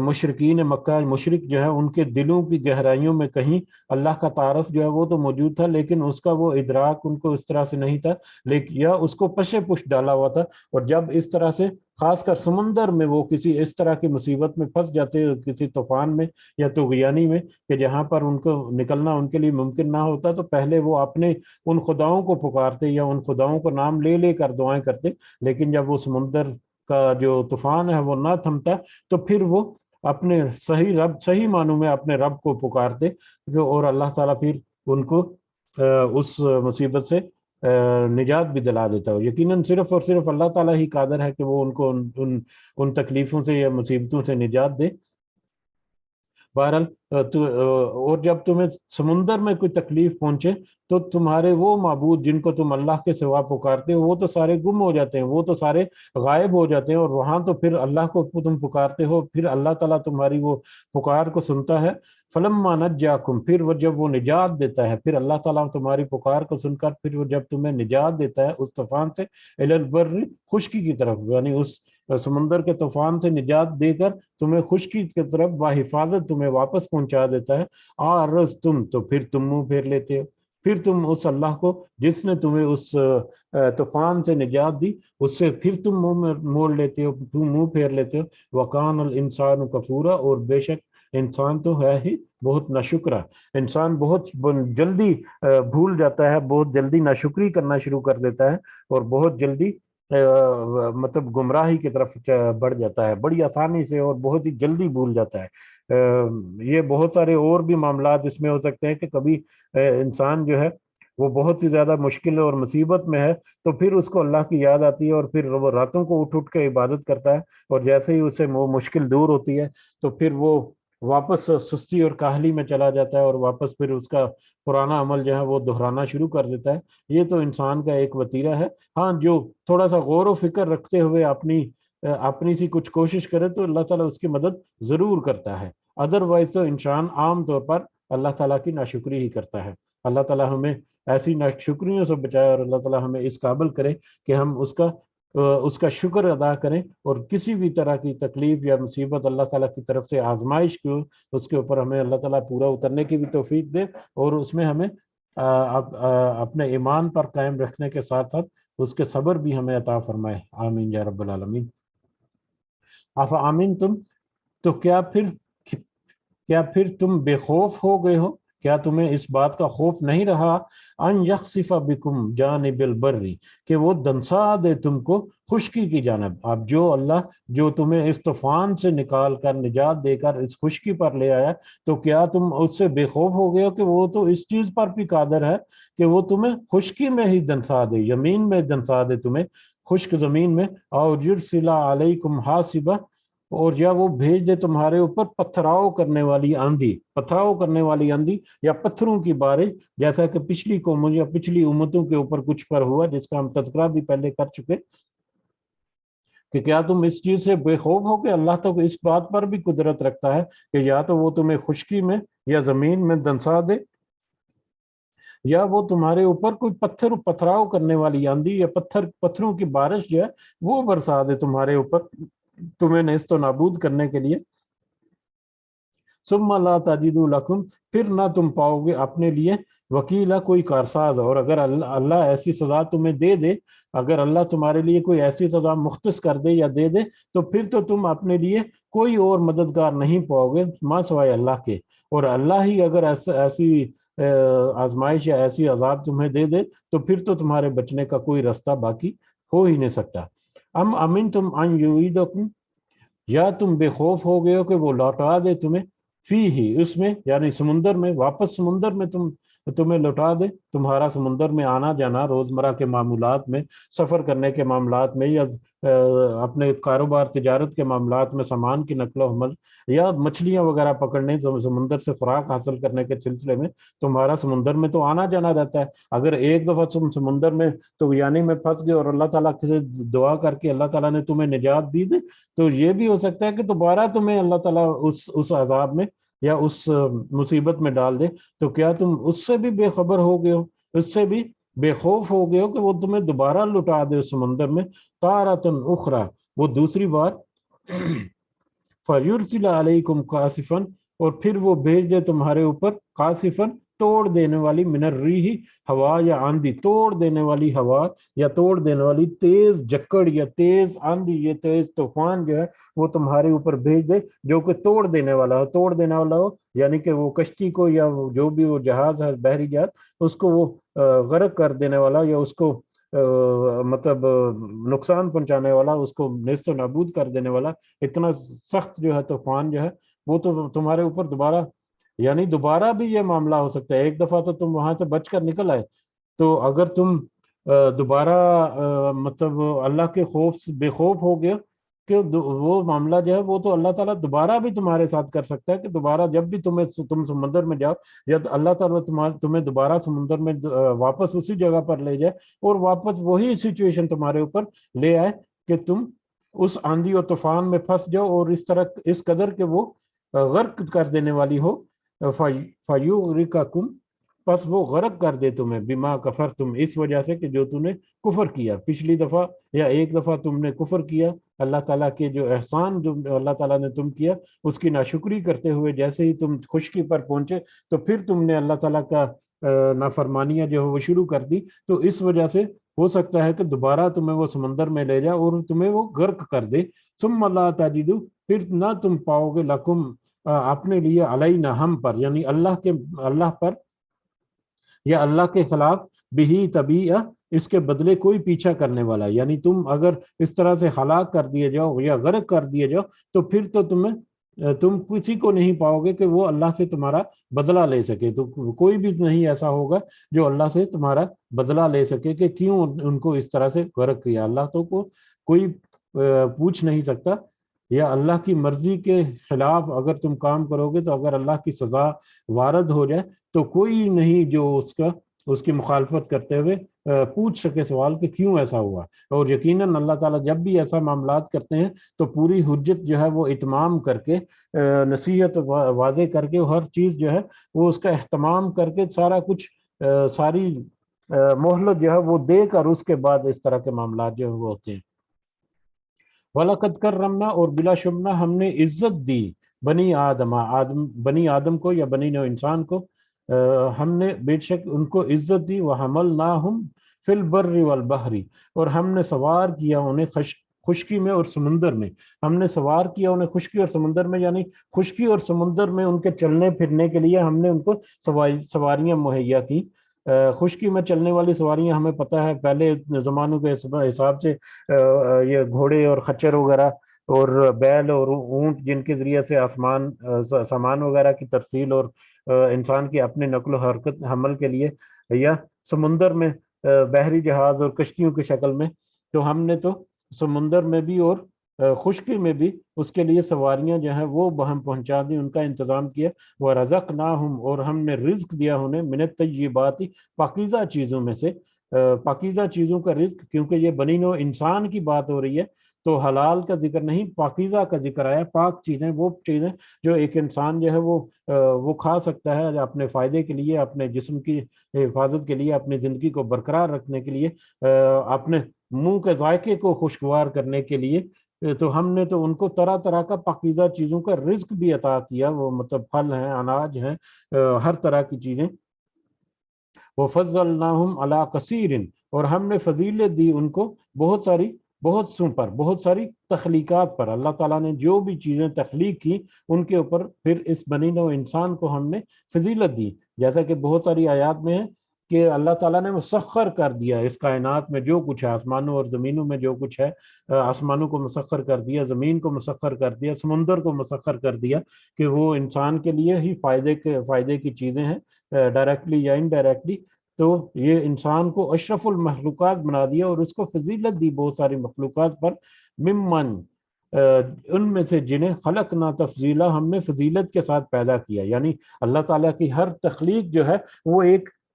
Speaker 1: مشرقین مکہ، مشرق جو ہے ان کے دلوں کی گہرائیوں میں کہیں اللہ کا تعارف جو ہے وہ تو موجود تھا، لیکن اس کا وہ ادراک ان کو اس طرح سے نہیں تھا، لیکن یا اس کو پشے پش ڈالا ہوا تھا. اور جب اس طرح سے خاص کر سمندر میں وہ کسی اس طرح کی مصیبت میں پھنس جاتے، کسی طوفان میں یا طغیانی میں کہ جہاں پر ان کو نکلنا ان کے لیے ممکن نہ ہوتا، تو پہلے وہ اپنے ان خداؤں کو پکارتے یا ان خداؤں کو نام لے لے کر دعائیں کرتے. لیکن جب وہ سمندر کا جو طوفان ہے وہ نہ تھمتا، تو پھر وہ اپنے صحیح معنوں میں اپنے رب کو پکارتے، اور اللہ تعالیٰ پھر ان کو اس مصیبت سے نجات بھی دلا دیتا ہے. یقیناً صرف اور صرف اللہ تعالیٰ ہی قادر ہے کہ وہ ان کو ان تکلیفوں سے یا مصیبتوں سے نجات دے. بہرحال اور جب تمہیں سمندر میں کوئی تکلیف پہنچے تو تمہارے وہ معبود جن کو تم اللہ کے سوا پکارتے ہو وہ تو سارے گم ہو جاتے ہیں، وہ تو سارے غائب ہو جاتے ہیں، اور وہاں تو پھر اللہ کو تم پکارتے ہو، پھر اللہ تعالیٰ تمہاری وہ پکار کو سنتا ہے. فلما نجاکم، پھر وہ جب وہ نجات دیتا ہے، پھر اللہ تعالیٰ تمہاری پکار کو سن کر پھر وہ جب تمہیں نجات دیتا ہے اس طوفان سے، الی البر، خشکی کی طرف، یعنی اس سمندر کے طوفان سے نجات دے کر تمہیں خشکی کی طرف بحفاظت تمہیں واپس پہنچا دیتا ہے. آرز تم، تو پھر تم منہ پھیر لیتے ہو، پھر تم اس اللہ کو جس نے تمہیں اس طوفان سے نجات دی اس سے پھر تم منہ موڑ لیتے ہو، تم منہ پھیر لیتے ہو. وکان الانسان کفورا، اور بے شک انسان تو ہے ہی بہت ناشکرا. انسان بہت جلدی بھول جاتا ہے، بہت جلدی ناشکری کرنا شروع کر دیتا ہے، اور بہت جلدی مطلب گمراہی کی طرف بڑھ جاتا ہے بڑی آسانی سے، اور بہت ہی جلدی بھول جاتا ہے. یہ بہت سارے اور بھی معاملات اس میں ہو سکتے ہیں کہ کبھی انسان جو ہے وہ بہت ہی زیادہ مشکل اور مصیبت میں ہے، تو پھر اس کو اللہ کی یاد آتی ہے، اور پھر وہ راتوں کو اٹھ کے عبادت کرتا ہے، اور جیسے ہی اسے وہ مشکل دور ہوتی ہے تو پھر وہ واپس سستی اور کاہلی میں چلا جاتا ہے، اور واپس پھر اس کا پرانا عمل جو ہے وہ دہرانا شروع کر دیتا ہے. یہ تو انسان کا ایک وتیرہ ہے. ہاں، جو تھوڑا سا غور و فکر رکھتے ہوئے اپنی سی کچھ کوشش کرے تو اللہ تعالیٰ اس کی مدد ضرور کرتا ہے. ادروائز تو انسان عام طور پر اللہ تعالیٰ کی ناشکری ہی کرتا ہے. اللہ تعالیٰ ہمیں ایسی ناشکریوں سے بچائے، اور اللہ تعالیٰ ہمیں اس قابل کرے کہ ہم اس کا شکر ادا کریں، اور کسی بھی طرح کی تکلیف یا مصیبت اللہ تعالیٰ کی طرف سے آزمائش کی اس کے اوپر ہمیں اللہ تعالیٰ پورا اترنے کی بھی توفیق دے، اور اس میں ہمیں اپنے ایمان پر قائم رکھنے کے ساتھ ساتھ اس کے صبر بھی ہمیں عطا فرمائے. آمین یا رب العالمین. آمین تم، تو کیا پھر تم بے خوف ہو گئے ہو؟ کیا تمہیں اس بات کا خوف نہیں رہا ان یخسف بکم جانب البری، کہ وہ دنسا دے تم کو خشکی کی جانب. اب اللہ جو تمہیں اس طوفان سے نکال کر نجات دے کر اس خشکی پر لے آیا، تو کیا تم اس سے بے خوف ہو گئے ہو کہ وہ تو اس چیز پر بھی قادر ہے کہ وہ تمہیں خشکی میں ہی دنسا دے، زمین میں دنسا دے تمہیں، خشک زمین میں. او یرسل علیکم حاصبہ، اور یا وہ بھیج دے تمہارے اوپر پتھراؤ کرنے والی آندھی، پتھراؤ کرنے والی آندھی یا پتھروں کی بارش، جیسا کہ پچھلی قوموں یا پچھلی امتوں کے اوپر کچھ پر ہوا، جس کا ہم تذکرہ بھی پہلے کر چکے کہ کیا تم اس چیز سے بے خوف ہو کہ اللہ تو اس بات پر بھی قدرت رکھتا ہے کہ یا تو وہ تمہیں خشکی میں یا زمین میں دنسا دے، یا وہ تمہارے اوپر کوئی پتھراؤ کرنے والی آندھی یا پتھروں کی بارش جو ہے وہ برسا دے تمہارے اوپر، تمہیں نیست و نابود کرنے کے لیے۔ ثم لا تجدوا لکم، پھر نہ تم پاؤ گے اپنے لیے وکیلا کوئی کارساز، اور اگر اللہ ایسی سزا تمہیں دے دے، اگر اللہ تمہارے لیے کوئی ایسی سزا مختص کر دے یا دے دے، تو پھر تو تم اپنے لیے کوئی اور مددگار نہیں پاؤ گے ماں سوائے اللہ کے، اور اللہ ہی اگر ایسی آزمائش یا ایسی عذاب تمہیں دے دے تو پھر تو تمہارے بچنے کا کوئی راستہ باقی ہو ہی نہیں سکتا۔ ام امن تم ان یعیدکم، یا تم بے خوف ہو گئے ہو کہ وہ لوٹا دے تمہیں فی ہی اس میں، یعنی سمندر میں، واپس سمندر میں تمہیں لوٹا دے، تمہارا سمندر میں آنا جانا روزمرہ کے معمولات میں، سفر کرنے کے معاملات میں، یا اپنے کاروبار تجارت کے معاملات میں، سامان کی نقل و حمل یا مچھلیاں وغیرہ پکڑنے، سمندر سے خوراک حاصل کرنے کے سلسلے میں تمہارا سمندر میں تو آنا جانا رہتا ہے۔ اگر ایک دفعہ تم سمندر میں تو یعنی میں پھنس گئے اور اللہ تعالیٰ سے دعا کر کے اللہ تعالیٰ نے تمہیں نجات دی دے، تو یہ بھی ہو سکتا ہے کہ دوبارہ تمہیں اللہ تعالیٰ اس عذاب میں یا اس مصیبت میں ڈال دے، تو کیا تم اس سے بھی بے خبر ہو گئے ہو، اس سے بھی بے خوف ہو گئے ہو کہ وہ تمہیں دوبارہ لٹا دے اس سمندر میں تارتن اخرى، وہ دوسری بار فَيُرْسِلَ عَلَيْكُمْ قَاسِفًا، اور پھر وہ بھیج دے تمہارے اوپر قاسفاً، توڑ دینے والی، من الریح ہوا یا آندھی، توڑ دینے والی ہوا یا توڑ دینے والی تیز جکڑ یا تیز آندھی، یہ تیز طوفان جو ہے وہ تمہارے اوپر بھیج دے جو کہ توڑ دینے والا ہو، توڑ دینے والا ہو یعنی کہ وہ کشتی کو یا جو بھی وہ جہاز ہے بحری جہاز اس کو وہ غرق کر دینے والا، یا اس کو مطلب نقصان پہنچانے والا، اس کو نیست و نابود کر دینے والا اتنا سخت جو ہے طوفان جو ہے وہ تو تمہارے اوپر دوبارہ، یعنی دوبارہ بھی یہ معاملہ ہو سکتا ہے۔ ایک دفعہ تو تم وہاں سے بچ کر نکل آئے، تو اگر تم دوبارہ مطلب اللہ کے خوف سے بے خوف ہو گئے کہ وہ معاملہ جو ہے وہ تو اللہ تعالیٰ دوبارہ بھی تمہارے ساتھ کر سکتا ہے کہ دوبارہ جب بھی تم سمندر میں جاؤ، یا اللہ تعالیٰ تمہیں دوبارہ سمندر میں واپس اسی جگہ پر لے جائے اور واپس وہی سچویشن تمہارے اوپر لے آئے کہ تم اس آندھی اور طوفان میں پھنس جاؤ اور اس طرح اس قدر کہ وہ غرق کر دینے والی ہو، فَيُغْرِقَكُمْ، پس وہ غرق کر دے تمہیں، بما کفرتم، اس وجہ سے کہ جو تم نے کفر کیا پچھلی دفعہ، یا ایک دفعہ تم نے کفر کیا اللہ تعالیٰ کے جو احسان جو اللہ تعالیٰ نے تم کیا اس کی ناشکری کرتے ہوئے، جیسے ہی تم خشکی پر پہنچے تو پھر تم نے اللہ تعالیٰ کا نافرمانیاں جو ہے وہ شروع کر دی، تو اس وجہ سے ہو سکتا ہے کہ دوبارہ تمہیں وہ سمندر میں لے جائے اور تمہیں وہ غرق کر دے۔ ثم لا تجدوا، پھر نہ تم پاؤ گے لکم اپنے لیے، علینا ہم پر، یعنی اللہ پر یا اللہ کے خلاف، بہی طبیعہ اس کے بدلے کوئی پیچھا کرنے والا، یعنی تم اگر اس طرح سے ہلاک کر دیے جاؤ یا غرق کر دیے جاؤ تو پھر تو تم کسی کو نہیں پاؤ گے کہ وہ اللہ سے تمہارا بدلہ لے سکے، تو کوئی بھی نہیں ایسا ہوگا جو اللہ سے تمہارا بدلہ لے سکے کہ کیوں ان کو اس طرح سے غرق کیا۔ اللہ تو کوئی پوچھ نہیں سکتا، یا اللہ کی مرضی کے خلاف اگر تم کام کرو گے تو اگر اللہ کی سزا وارد ہو جائے تو کوئی نہیں جو اس کی مخالفت کرتے ہوئے پوچھ سکے سوال کہ کیوں ایسا ہوا۔ اور یقیناً اللہ تعالیٰ جب بھی ایسا معاملات کرتے ہیں تو پوری حجت جو ہے وہ اتمام کر کے، نصیحت واضح کر کے، ہر چیز جو ہے وہ اس کا اہتمام کر کے، سارا کچھ ساری مہلت جو ہے وہ دے کر اس کے بعد اس طرح کے معاملات جو ہے وہ ہوتے ہیں۔ وَلَقَدْ كَرَّمْنَا، اور بلا شبہ ہم نے عزت دی بنی آدم کو یا بنی نوع انسان کو، ہم نے بے شک ان کو عزت دی، وَحَمَلْنَاهُمْ فِي الْبَرِّ وَالْبَحْرِ، اور ہم نے سوار کیا انہیں خشکی میں اور سمندر میں، ہم نے سوار کیا انہیں خشکی اور سمندر میں، یعنی خشکی اور سمندر میں ان کے چلنے پھرنے کے لیے ہم نے ان کو سواریاں مہیا کی۔ خشکی میں چلنے والی سواریاں ہمیں پتہ ہے پہلے زمانوں کے حساب سے یہ گھوڑے اور خچر وغیرہ اور بیل اور اونٹ جن کے ذریعے سے سامان وغیرہ کی ترسیل اور انسان کی اپنے نقل و حرکت حمل کے لیے، یا سمندر میں بحری جہاز اور کشتیوں کی شکل میں، تو ہم نے تو سمندر میں بھی اور خشکی میں بھی اس کے لیے سواریاں جو ہیں وہ ہم پہنچا دی، ان کا انتظام کیا۔ وَرَزَقْنَاهُمْ، اور ہم نے رزق دیا انہیں، من الطیبات، پاکیزہ چیزوں میں سے، پاکیزہ چیزوں کا رزق، کیونکہ یہ بنی نوع انسان کی بات ہو رہی ہے تو حلال کا ذکر نہیں، پاکیزہ کا ذکر آیا۔ پاک چیزیں وہ چیزیں جو ایک انسان جو ہے وہ کھا سکتا ہے اپنے فائدے کے لیے، اپنے جسم کی حفاظت کے لیے، اپنی زندگی کو برقرار رکھنے کے لیے، اپنے منہ کے ذائقے کو خوشگوار کرنے کے لیے۔ تو ہم نے تو ان کو طرح طرح کا پاکیزہ چیزوں کا رزق بھی عطا کیا، وہ مطلب پھل ہیں، اناج ہیں، ہر طرح کی چیزیں۔ وَفَضَّلْنَاهُمْ عَلَىٰ كَثِيرٍ، اور ہم نے فضیلت دی ان کو بہت سوں پر، بہت ساری تخلیقات پر۔ اللہ تعالیٰ نے جو بھی چیزیں تخلیق کی ان کے اوپر پھر اس بنی نوع انسان کو ہم نے فضیلت دی، جیسا کہ بہت ساری آیات میں ہے کہ اللہ تعالیٰ نے مسخر کر دیا اس کائنات میں جو کچھ ہے، آسمانوں اور زمینوں میں جو کچھ ہے، آسمانوں کو مسخر کر دیا، زمین کو مسخر کر دیا، سمندر کو مسخر کر دیا، کہ وہ انسان کے لیے ہی فائدے کی چیزیں ہیں، ڈائریکٹلی یا انڈائریکٹلی۔ تو یہ انسان کو اشرف المخلوقات بنا دیا اور اس کو فضیلت دی بہت ساری مخلوقات پر، ممن، ان میں سے جنہیں خلقنا تفضیلا، ہم نے فضیلت کے ساتھ پیدا کیا۔ یعنی اللہ تعالیٰ کی ہر تخلیق جو ہے وہ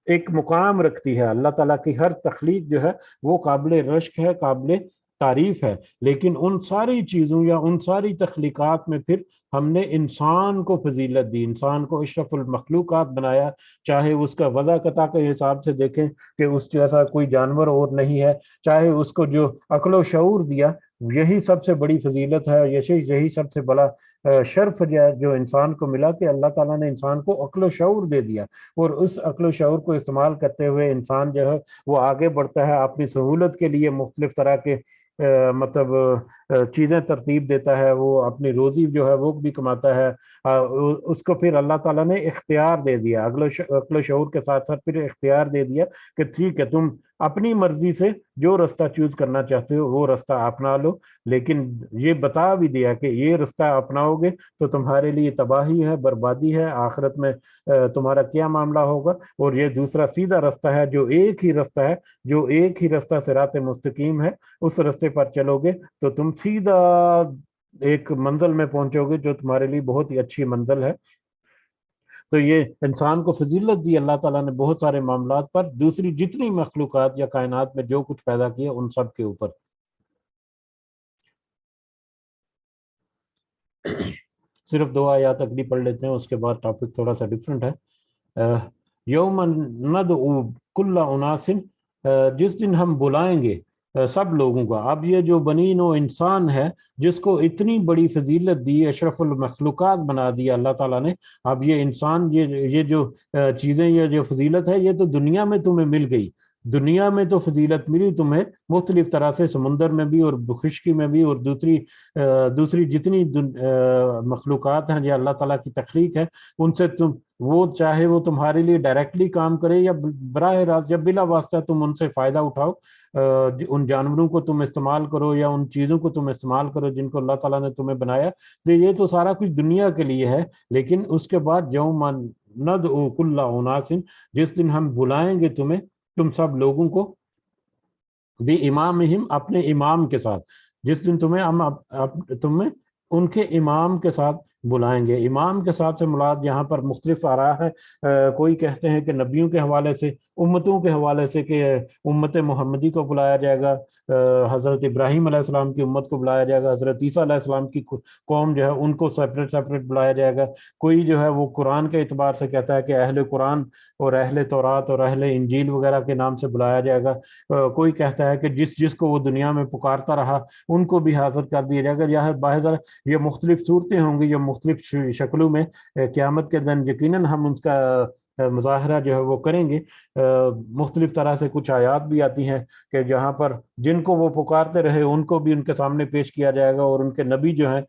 Speaker 1: ایک مقام رکھتی ہے، اللہ تعالیٰ کی ہر تخلیق جو ہے وہ قابل رشک ہے، قابل تعریف ہے، لیکن ان ساری چیزوں یا ان ساری تخلیقات میں پھر ہم نے انسان کو فضیلت دی، انسان کو اشرف المخلوقات بنایا۔ چاہے اس کا وضع قطع کے حساب سے دیکھیں کہ اس جیسا کوئی جانور اور نہیں ہے، چاہے اس کو جو عقل و شعور دیا، یہی سب سے بڑی فضیلت ہے، یہی سب سے بڑا شرف جو انسان کو ملا، کہ اللہ تعالیٰ نے انسان کو عقل و شعور دے دیا، اور اس عقل و شعور کو استعمال کرتے ہوئے انسان جو ہے وہ آگے بڑھتا ہے، اپنی سہولت کے لیے مختلف طرح کے مطلب چیزیں ترتیب دیتا ہے، وہ اپنی روزی جو ہے وہ بھی کماتا ہے۔ اس کو پھر اللہ تعالیٰ نے اختیار دے دیا، عقل و شعور کے ساتھ ساتھ پھر اختیار دے دیا کہ ٹھیک ہے، تم اپنی مرضی سے جو رستہ چوز کرنا چاہتے ہو وہ رستہ اپنا لو، لیکن یہ بتا بھی دیا کہ یہ رستہ اپناؤ گے تو تمہارے لیے تباہی ہے، بربادی ہے، آخرت میں تمہارا کیا معاملہ ہوگا، اور یہ دوسرا سیدھا رستہ ہے، جو ایک ہی رستہ صراط مستقیم ہے، اس رستے پر چلو گے تو تم سیدھا ایک منزل میں پہنچو گے جو تمہارے لیے بہت ہی اچھی منزل ہے۔ تو یہ انسان کو فضیلت دی اللہ تعالیٰ نے بہت سارے معاملات پر، دوسری جتنی مخلوقات یا کائنات میں جو کچھ پیدا کیا ان سب کے اوپر۔ صرف 2 آیات اگلی پڑھ لیتے ہیں، اس کے بعد ٹاپک تھوڑا سا ڈیفرنٹ ہے۔ یوم ندعو کل اناس، جس دن ہم بلائیں گے سب لوگوں کا۔ اب یہ جو بنی نوع انسان ہے جس کو اتنی بڑی فضیلت دی، اشرف المخلوقات بنا دیا اللہ تعالیٰ نے، اب یہ انسان، یہ جو چیزیں، یہ جو فضیلت ہے، یہ تو دنیا میں تمہیں مل گئی، دنیا میں تو فضیلت ملی تمہیں مختلف طرح سے، سمندر میں بھی اور خشکی میں بھی، اور دوسری جتنی مخلوقات ہیں جو اللہ تعالیٰ کی تخلیق ہے، ان سے تم، وہ چاہے وہ تمہارے لیے ڈائریکٹلی کام کرے یا براہ راست یا بلا واسطہ تم ان سے فائدہ اٹھاؤ، ان جانوروں کو تم استعمال کرو یا ان چیزوں کو تم استعمال کرو جن کو اللہ تعالیٰ نے تمہیں بنایا، تو یہ تو سارا کچھ دنیا کے لیے ہے۔ لیکن اس کے بعد یوم ندعو کل اناس، جس دن ہم بلائیں گے تم سب لوگوں کو، بھی امامہم، اپنے امام کے ساتھ، جس دن تمہیں ان کے امام کے ساتھ بلائیں گے۔ امام کے ساتھ سے مراد یہاں پر مختلف آراء ہے، کوئی کہتے ہیں کہ نبیوں کے حوالے سے، امتوں کے حوالے سے، کہ امت محمدی کو بلایا جائے گا، حضرت ابراہیم علیہ السلام کی امت کو بلایا جائے گا، حضرت عیسیٰ علیہ السلام کی قوم جو ہے ان کو سپریٹ بلایا جائے گا۔ کوئی جو ہے وہ قرآن کے اعتبار سے کہتا ہے کہ اہل قرآن اور اہل تورات اور اہل انجیل وغیرہ کے نام سے بلایا جائے گا۔ کوئی کہتا ہے کہ جس کو وہ دنیا میں پکارتا رہا ان کو بھی حاضر کر دیا جائے گا۔ یہ مختلف صورتیں ہوں گی، یہ مختلف شکلوں میں، قیامت کے دن یقیناً ہم ان کا مظاہرہ جو ہے وہ کریں گے۔ مختلف طرح سے کچھ آیات بھی آتی ہیں کہ جہاں پر جن کو وہ پکارتے رہے ان کو بھی ان کے سامنے پیش کیا جائے گا، اور ان کے نبی جو ہیں،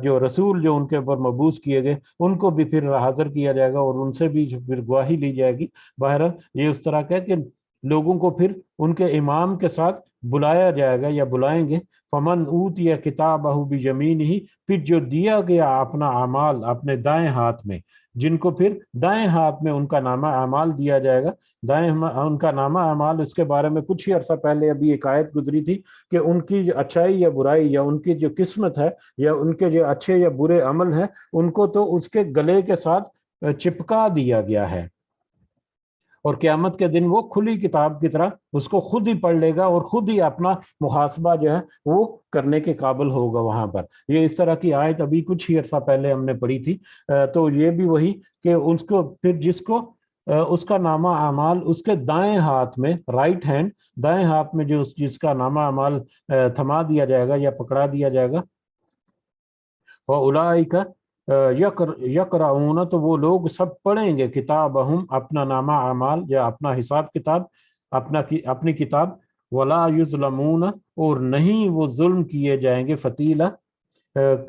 Speaker 1: جو رسول جو ان کے اوپر مبعوث کیے گئے، ان کو بھی پھر حاضر کیا جائے گا اور ان سے بھی پھر گواہی لی جائے گی۔ بہرحال یہ اس طرح کا ہے کہ لوگوں کو پھر ان کے امام کے ساتھ بلایا جائے گا یا بلائیں گے، فمن اوتی کتابہ بیمینہ، پھر جو دیا گیا اپنا اعمال اپنے دائیں ہاتھ میں، جن کو پھر دائیں ہاتھ میں ان کا نامہ اعمال دیا جائے گا، دائیں ان کا نامہ اعمال، اس کے بارے میں کچھ ہی عرصہ پہلے ابھی ایک آیت گزری تھی کہ ان کی جو اچھائی یا برائی یا ان کی جو قسمت ہے یا ان کے جو اچھے یا برے عمل ہیں ان کو تو اس کے گلے کے ساتھ چپکا دیا گیا ہے، اور قیامت کے دن وہ کھلی کتاب کی طرح اس کو خود ہی پڑھ لے گا اور خود ہی اپنا محاسبہ جو ہے وہ کرنے کے قابل ہوگا وہاں پر۔ یہ اس طرح کی آیت ابھی کچھ ہی عرصہ پہلے ہم نے پڑھی تھی۔ تو یہ بھی وہی کہ اس کو پھر جس کو اس کا نامہ اعمال اس کے دائیں ہاتھ میں، رائٹ ہینڈ، دائیں ہاتھ میں جو جس کا نامہ اعمال تھما دیا جائے گا یا پکڑا دیا جائے گا، وَأُولَٰئِكَ یقرؤون، تو وہ لوگ سب پڑھیں گے کتابہم، اپنا نامہ اعمال یا اپنا حساب کتاب، اپنی کتاب، وَلَا يُظْلَمُونَ، اور نہیں وہ ظلم کیے جائیں گے، فتیلہ،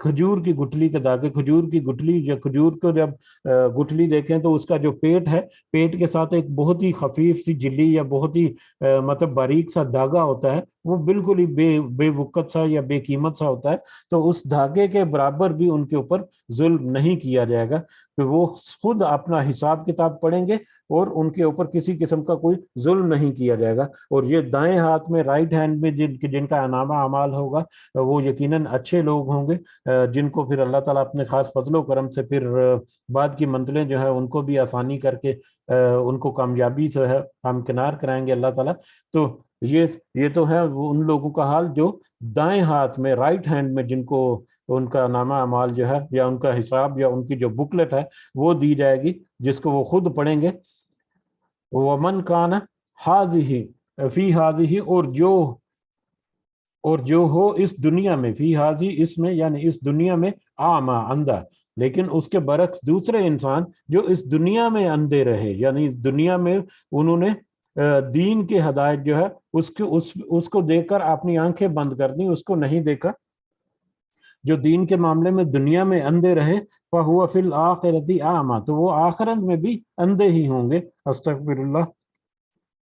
Speaker 1: کھجور کی گٹھلی کے داغے، کھجور کی گٹھلی، یا کھجور کو جب گٹھلی دیکھیں تو اس کا جو پیٹ ہے، پیٹ کے ساتھ ایک بہت ہی خفیف سی جلی یا بہت ہی مطلب باریک سا دھاگا ہوتا ہے، وہ بالکل ہی بے وقت سا یا بے قیمت سا ہوتا ہے، تو اس دھاگے کے برابر بھی ان کے اوپر ظلم نہیں کیا جائے گا، کہ وہ خود اپنا حساب کتاب پڑھیں گے اور ان کے اوپر کسی قسم کا کوئی ظلم نہیں کیا جائے گا۔ اور یہ دائیں ہاتھ میں، رائٹ ہینڈ میں جن کا نامہ اعمال ہوگا وہ یقیناً اچھے لوگ ہوں گے، جن کو پھر اللہ تعالیٰ اپنے خاص فضل و کرم سے پھر بعد کی منزلیں جو ہے ان کو بھی آسانی کر کے ان کو کامیابی سے ہے ہمکنار کرائیں گے اللہ تعالیٰ۔ تو یہ تو ہے ان لوگوں کا حال جو دائیں ہاتھ میں، رائٹ ہینڈ میں، جن کو ان کا نامہ اعمال جو ہے یا ان کا حساب یا ان کی جو بکلٹ ہے وہ دی جائے گی، جس کو وہ خود پڑھیں گے۔ وَمَنْ كَانَ هَٰذِهِ فِي هَٰذِهِ، اور جو ہو اس دنیا میں، فی حاضی اس میں یعنی اس دنیا میں، اعمیٰ، اندھا، لیکن اس کے برعکس دوسرے انسان جو اس دنیا میں اندھے رہے، یعنی اس دنیا میں انہوں نے دین کے ہدایت جو ہے اس کو دیکھ کر اپنی آنکھیں بند کر دیں، اس کو نہیں دیکھا، جو دین کے معاملے میں دنیا میں اندھے رہے، فَهُوَ فِي الْآخِرَةِ أَعْمَىٰ، تو وہ آخرت میں بھی اندھے ہی ہوں گے۔ استغفر اللہ،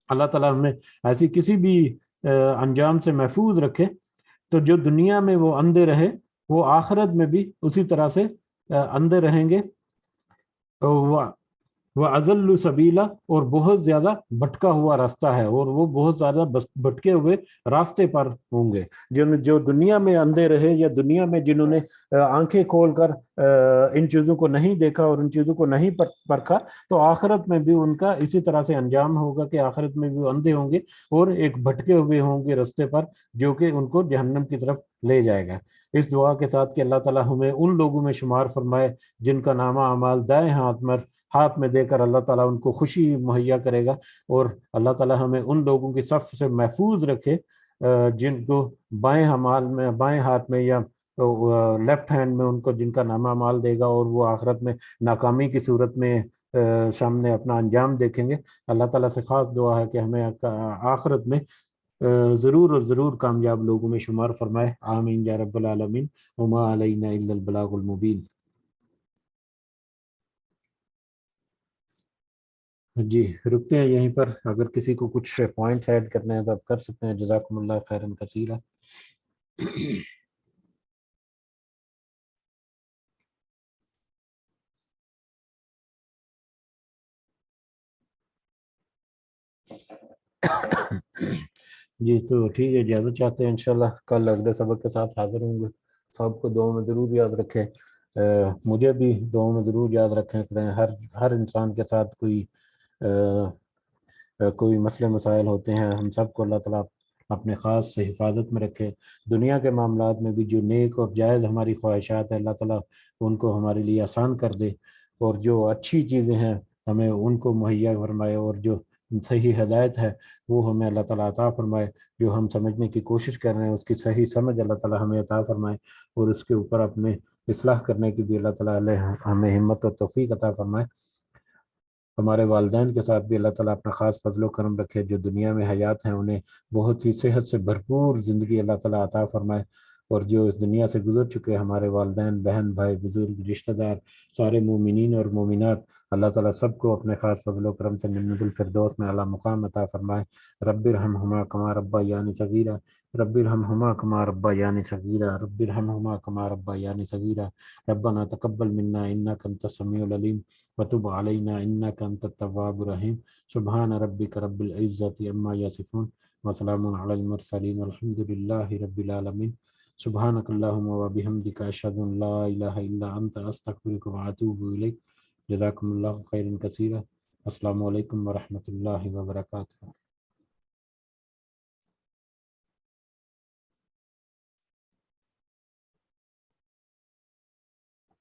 Speaker 1: اللہ تعالیٰ ہمیں ایسی کسی بھی انجام سے محفوظ رکھے۔ تو جو دنیا میں وہ اندھے رہے وہ آخرت میں بھی اسی طرح سے اندھے رہیں گے۔ وَأَضَلُّ سَبِيلًا، اور بہت زیادہ بھٹکا ہوا راستہ ہے، اور وہ بہت زیادہ بھٹکے ہوئے راستے پر ہوں گے۔ جو دنیا میں اندھے رہے یا دنیا میں جنہوں نے آنکھیں کھول کر ان چیزوں کو نہیں دیکھا اور ان چیزوں کو نہیں پرکھا، تو آخرت میں بھی ان کا اسی طرح سے انجام ہوگا کہ آخرت میں بھی وہ اندھے ہوں گے اور ایک بھٹکے ہوئے ہوں گے راستے پر، جو کہ ان کو جہنم کی طرف لے جائے گا۔ اس دعا کے ساتھ کہ اللہ تعالیٰ ہمیں ان لوگوں میں شمار فرمائے جن کا نامہ اعمال دائیں ہاتھ میں دے کر اللہ تعالیٰ ان کو خوشی مہیا کرے گا، اور اللہ تعالیٰ ہمیں ان لوگوں کی صف سے محفوظ رکھے جن کو بائیں ہاتھ میں یا لیفٹ ہینڈ میں ان کو جن کا نامہ اعمال دے گا، اور وہ آخرت میں ناکامی کی صورت میں سامنے اپنا انجام دیکھیں گے۔ اللہ تعالیٰ سے خاص دعا ہے کہ ہمیں آخرت میں ضرور اور ضرور کامیاب لوگوں میں شمار فرمائے، آمین یا رب العالمین، وما علینا الا البلاغ المبین۔ جی رکتے ہیں یہیں پر، اگر کسی کو کچھ پوائنٹ ایڈ کرنے ہیں تو آپ کر سکتے ہیں۔ جزاکم اللہ خیرا کثیرا۔ جی تو ٹھیک ہے، اجازت چاہتے ہیں، انشاءاللہ کل اگلے سبق کے ساتھ حاضر ہوں گے۔ سب کو دعاؤں میں ضرور یاد رکھیں، مجھے بھی دعاؤں میں ضرور یاد رکھیں۔ ہر انسان کے ساتھ کوئی مسئلے مسائل ہوتے ہیں، ہم سب کو اللہ تعالیٰ اپنے خاص سے حفاظت میں رکھے۔ دنیا کے معاملات میں بھی جو نیک اور جائز ہماری خواہشات ہیں، اللہ تعالیٰ ان کو ہمارے لیے آسان کر دے، اور جو اچھی چیزیں ہیں ہمیں ان کو مہیا فرمائے، اور جو صحیح ہدایت ہے وہ ہمیں اللہ تعالیٰ عطا فرمائے۔ جو ہم سمجھنے کی کوشش کر رہے ہیں اس کی صحیح سمجھ اللہ تعالیٰ ہمیں عطا فرمائے، اور اس کے اوپر اپنے اصلاح کرنے کی بھی اللہ تعالیٰ ہمیں ہمت و توفیق عطا فرمائے۔ ہمارے والدین کے ساتھ بھی اللہ تعالیٰ اپنا خاص فضل و کرم رکھے، جو دنیا میں حیات ہیں انہیں بہت ہی صحت سے بھرپور زندگی اللہ تعالیٰ عطا فرمائے، اور جو اس دنیا سے گزر چکے ہمارے والدین، بہن، بھائی، بزرگ، رشتہ دار، سارے مومنین اور مومنات، اللہ تعالیٰ سب کو اپنے خاص فضل و کرم سے جنت الفردوس میں اعلیٰ مقام عطا فرمائے۔ رب ارحمہما کما ربیانی صغیرا، رب ارحمہما کما ربیانی صغیرا، رب ارحمہما کما ربیانی صغیرا۔ ربنا تقبل منا انک انت السمیع العلیم وتب علینا انک انت التواب الرحیم۔ سبحان ربک رب العزة عما یصفون وسلام علی المرسلین والحمد للہ رب العالمین۔ سبحانک اللہم وبحمدک اشہد ان لا الہ الا انت استغفرک واتوب الیک۔ جزاکم اللہ خیرا کثیرا۔ السلام علیکم ورحمۃ اللہ وبرکاتہ۔